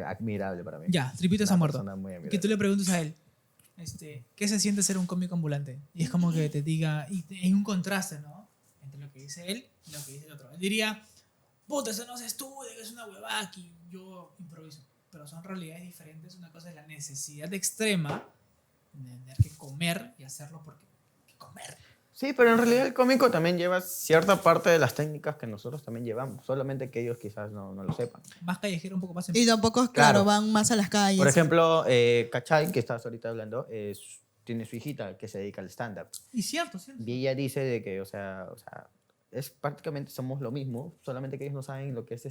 admirable para mí. Ya, Tripita está Una muerto. persona muy admirable. Que tú le preguntes a él, ¿qué se siente ser un cómico ambulante? Y es como que te diga, y hay un contraste, ¿no? Entre lo que dice él y lo que dice el otro. Él diría, puta, eso no se estudia, que es una huevada, aquí yo improviso. Pero son realidades diferentes. Una cosa es la necesidad extrema de tener que comer y hacerlo porque hay que comer. Sí, pero en realidad el cómico también lleva cierta parte de las técnicas que nosotros también llevamos, solamente que ellos quizás no lo sepan. Más callejero, un poco más Y tampoco es claro, Claro. van más a las calles. Por ejemplo, Cachay, que estás ahorita hablando, tiene su hijita que se dedica al stand-up. Y cierto, cierto. Y ella dice de que, o sea, es prácticamente somos lo mismo, solamente que ellos no saben lo que es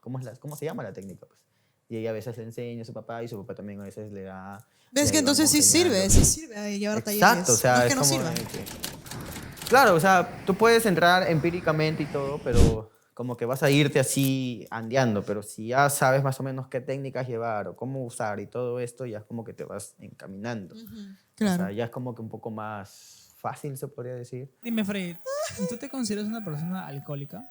cómo se llama la técnica, pues. Y ella a veces le enseña a su papá y su papá también a veces le da. ¿Ves le que ayuda entonces sí enseñando. sirve a llevar talleres? Exacto, o sea, no es que es no como sirva. de claro, o sea, tú puedes entrar empíricamente y todo, pero como que vas a irte así andeando, pero si ya sabes más o menos qué técnicas llevar o cómo usar y todo esto, ya es como que te vas encaminando. O Claro. sea, ya es como que un poco más fácil, se podría decir. Dime, Fred, ¿tú te consideras una persona alcohólica?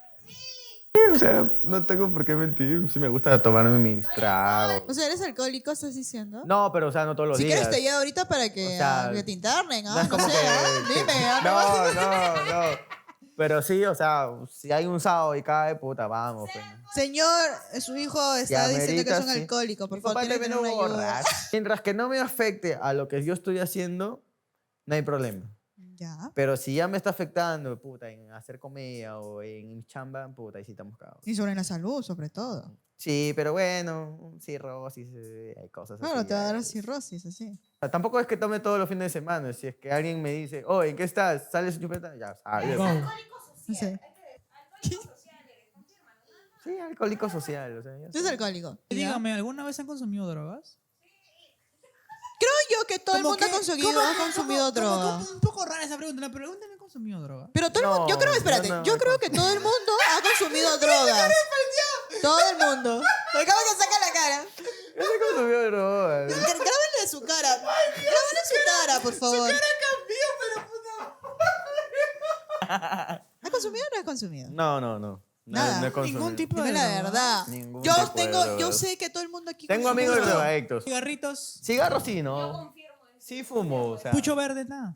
O sea, no tengo por qué mentir. Sí me gusta tomarme mis tragos. O sea, ¿eres alcohólico, estás diciendo? No, pero o sea, no todos los Si días. quieres te llevo ahorita para que, O sea, que te internen, no es no como sé, que- dime, No. Pero sí, o sea, si hay un sábado y cae, puta, vamos. Pues. Señor, su hijo está Si diciendo que es un amerita, sí. alcohólico, por Mi favor, papá tiene que también tener no una ayuda. borracho. Mientras que no me afecte a lo que yo estoy haciendo, no hay problema. Ya. Pero si ya me está afectando, puta, en hacer comida o en chamba, puta, ahí sí estamos cagados. Y sobre la salud, sobre todo. Sí, pero bueno, cirrosis, hay cosas Claro, así. te va a ya. dar cirrosis, así. O sea, tampoco es que tome todos los fines de semana. Si es que alguien me dice, oh, ¿en qué estás? ¿Sales en chupeta? Ya, sale. Go. No sé. Sí, alcohólico social. O sea, ya Tú eres está. alcohólico. Dígame, ¿alguna vez han consumido drogas? Creo yo que todo el mundo ha consumido droga. Un poco rara esa pregunta, ¿no? Pero ¿alguna vez han consumido droga? Pero todo el mundo, yo No, creo, espérate, yo no yo me creo que todo el mundo ha consumido drogas. Todo el mundo. Me acabo que saca la cara. Yo no he consumido drogas. Grábale su cara. Grábale su cara, por favor. Su cara cambió, pero puta. ¿Has consumido o no has consumido? No. Nada. No he consumido. Ningún tipo Dime de la droga. verdad. Ningún Yo tipo de tengo, yo drogas. sé que todo el mundo aquí Tengo consume amigos droga. drogadictos. Cigarritos, Cigarros sí, ¿no? Sí fumo, o sea. pucho verde, nada.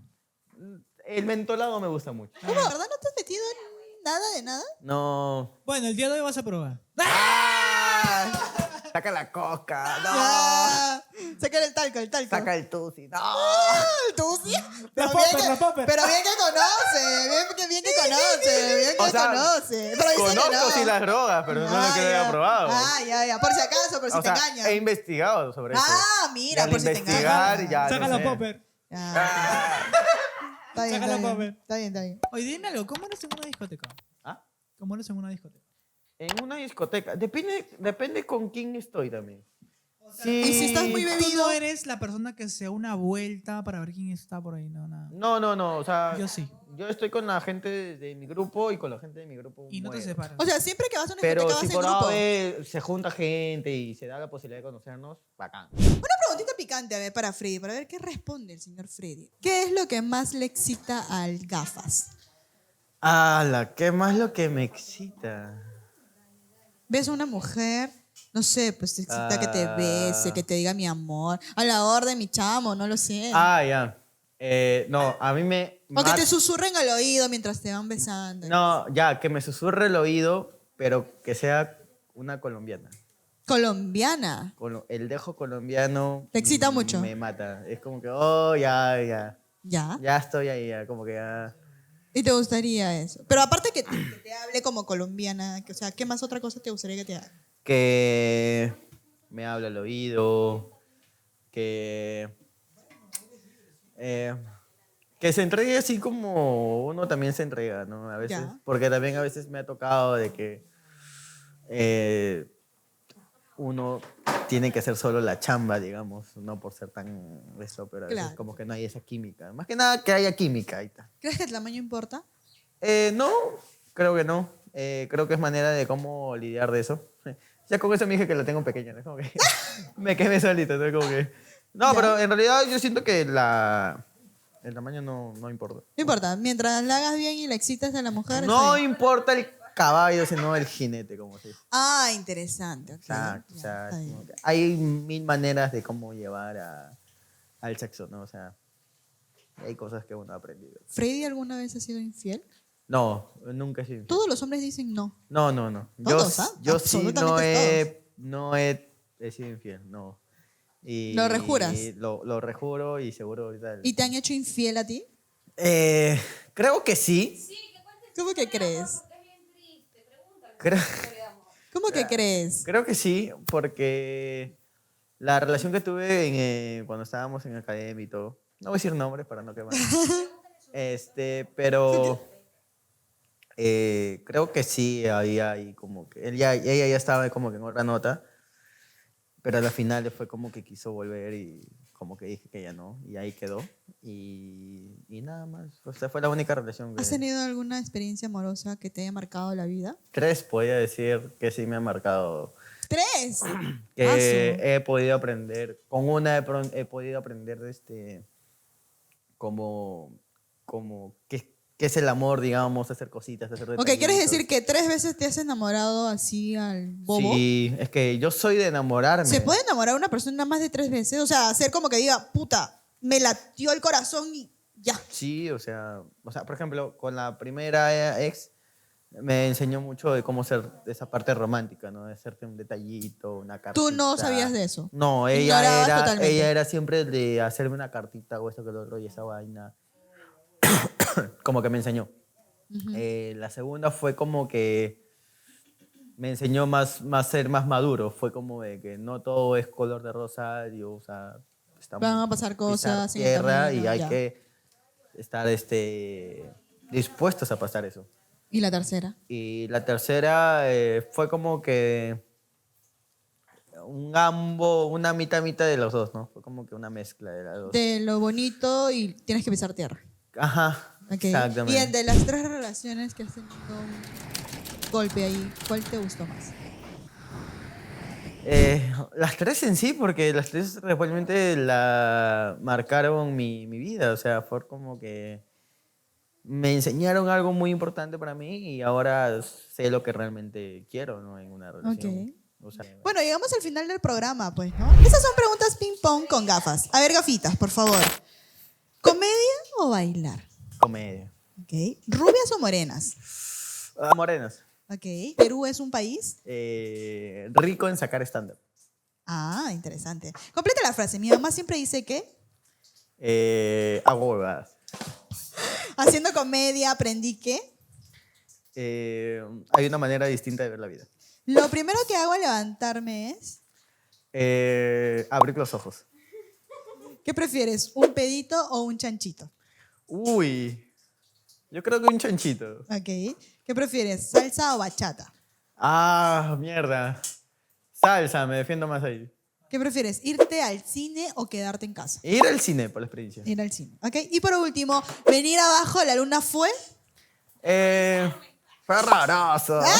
El mentolado me gusta mucho. ¿Cómo, verdad? ¿No te has metido en nada de nada? No. Bueno, el día de hoy vas a probar. Saca la coca. No. Ah, saca el talco, el talco. Saca el tusi. No. Tú sí. La popper. Pero bien que conoce, bien que conoce, bien que O sea, conoce. Pero dice que Conozco no. sí las drogas, pero no lo que ya. haya probado. Ya. Por si acaso, por si O te sea, engañan. he investigado sobre eso. Ah, Y mira, al por si te investigar, engañan. ya. Saca no la sé. popper. Ya. Está bien, Sácala, está popper. bien. Está bien, está bien. Oye, dime algo, ¿cómo eres en una discoteca? ¿Ah? ¿Cómo eres en una discoteca? En una discoteca. Depende con quién estoy también. Y si estás muy Tú bebido. no eres la persona que se da una vuelta para ver quién está por ahí, no, nada. No. O sea, Yo sí. yo estoy con la gente de mi grupo y con la gente de mi grupo. Y no te muero. separas. O sea, siempre que vas a una Pero discoteca si vas en por grupo. A vez se junta gente y se da la posibilidad de conocernos, bacán. Una preguntita picante a ver para Freddy, para ver qué responde el señor Freddy. ¿Qué es lo que más le excita al gafas? ¿Qué más lo que me excita? ¿Ves a una mujer? No sé, pues te excita que te Ah. bese, que te diga mi amor. A la orden, mi chamo, no lo sé. Ya. No, a mí me... O que te más- susurren al oído mientras te van besando. No, ya, que me susurre el oído, pero que sea una colombiana. Colombiana. El dejo colombiano... ¿Te excita mucho? Me mata. Es como que, oh, ya. ¿Ya? Ya estoy ahí, ya, como que ya... ¿Y te gustaría eso? Pero aparte que te hable como colombiana, o sea, ¿qué más otra cosa te gustaría que te haga? Que me habla al oído, que se entregue así como uno también se entrega, ¿no? A veces, Ya. porque también a veces me ha tocado de que uno tiene que hacer solo la chamba, digamos, no por ser tan eso, pero a veces Claro. como que no hay esa química. Más que nada que haya química, ahí está. ¿Crees que el tamaño importa? No, creo que no. Creo que es manera de cómo lidiar de eso. Ya con eso me dije que la tengo pequeña, ¿no? Como que me quemé solito, ¿no? Como que... No, Ya. pero en realidad yo siento que el tamaño no importa. No importa, mientras la hagas bien y la excitas a la mujer. No está bien. importa el caballo, sino el jinete, como se dice. Ah, interesante. ok. Exacto. Ya, O sea, está es bien. como que hay mil maneras de cómo llevar al sexo, ¿no? O sea, hay cosas que uno ha aprendido. ¿Freddy alguna vez ha sido infiel? No, nunca he sido infiel. Todos los hombres dicen no. No. Todos, ¿ah? Yo sí Absolutamente no he sido infiel, no. Y ¿Lo rejuras? Lo rejuro y seguro ahorita. ¿Y te han hecho infiel a ti? Creo que sí. ¿Cómo que crees? Creo, ¿Cómo que crees? creo que sí, porque la relación que tuve cuando estábamos en academia y todo, no voy a decir nombres para no quemar. Pero Creo que sí, había ahí como que ella ya estaba como que en otra nota, pero a la final fue como que quiso volver y como que dije que ya no, y ahí quedó. Y nada más, o sea, fue la única relación ¿Has que... tenido alguna experiencia amorosa que te haya marcado la vida? 3 podía decir que sí me ha marcado, 3. que he podido aprender, con una he podido aprender como qué es el amor, digamos, hacer cositas, hacer Ok, ¿quieres detallitos. decir que 3 veces te has enamorado así al bobo? Sí, es que yo soy de enamorarme. ¿Se puede enamorar a una persona más de 3 veces? O sea, hacer como que diga, puta, me latió el corazón y ya. Sí, o sea, por ejemplo, con la primera ex me enseñó mucho de cómo ser esa parte romántica, ¿no? De hacerte un detallito, una cartita. ¿Tú no sabías de eso? No, Ignorabas totalmente. ella era siempre de hacerme una cartita o esto que lo otro y esa vaina. Como que me enseñó. La segunda fue como que me enseñó ser más maduro. Fue como de que no todo es color de rosario, o sea, Van a pasar cosas pisar en el tierra camino, y hay ya. que estar dispuestos a pasar eso. ¿Y la tercera? Y la tercera fue como que una mitad de los dos, ¿no? Fue como que una mezcla de las dos. De lo bonito y tienes que pisar tierra. Ajá, Ok. exactamente. Y de las 3 relaciones que has tenido un golpe ahí, ¿cuál te gustó más? Las 3 en sí, porque las 3 realmente marcaron mi vida. O sea, fue como que me enseñaron algo muy importante para mí y ahora sé lo que realmente quiero, ¿no? En una relación. O sea, Bueno, llegamos al final del programa, pues, ¿no? Esas son preguntas ping-pong con gafas. A ver, gafitas, por favor. ¿Comedia o bailar? comedia. Ok. ¿Rubias o morenas? Morenas. Ok. ¿Perú es un país? Rico en sacar stand-up. Ah, interesante. Completa la frase. Mi mamá siempre dice que Hago huevadas. haciendo comedia aprendí que Hay una manera distinta de ver la vida. lo primero que hago al levantarme es... Abrir los ojos. ¿Qué prefieres? ¿Un pedito o un chanchito? Uy, yo creo que un chanchito. Ok. ¿Qué prefieres? ¿Salsa o bachata? Ah, mierda. Salsa, me defiendo más ahí. ¿Qué prefieres? ¿Irte al cine o quedarte en casa? Ir al cine por la experiencia. Ir al cine. ¿Ok? Y por último, venir abajo, la luna fue... Fue raroso. ¡Bravo,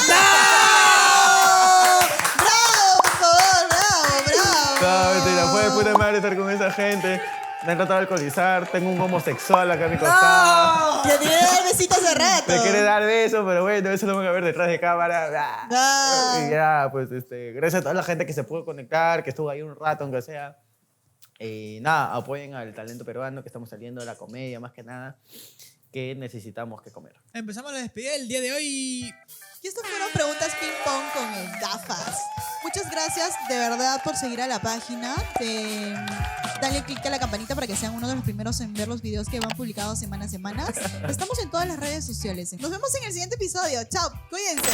por favor! ¡Bravo, No, bravo! mentira, fue de puta madre estar con esa gente. Me han tratado de alcoholizar. Tengo un homosexual acá a mi costado. ¡Ya te voy a dar besitos hace rato! Me quiere dar besos, pero bueno, eso lo van a ver detrás de cámara. Ah. Y ya, pues, gracias a toda la gente que se pudo conectar, que estuvo ahí un rato, aunque sea. Y nada, apoyen al talento peruano, que estamos saliendo de la comedia, más que nada, que necesitamos que comer. Empezamos la despedida del día de hoy. Y estas fueron preguntas ping-pong con el gafas. Muchas gracias de verdad por seguir a la página. Dale click a la campanita para que sean uno de los primeros en ver los videos que van publicados semana a semana. Estamos en todas las redes sociales. Nos vemos en el siguiente episodio. Chao, cuídense.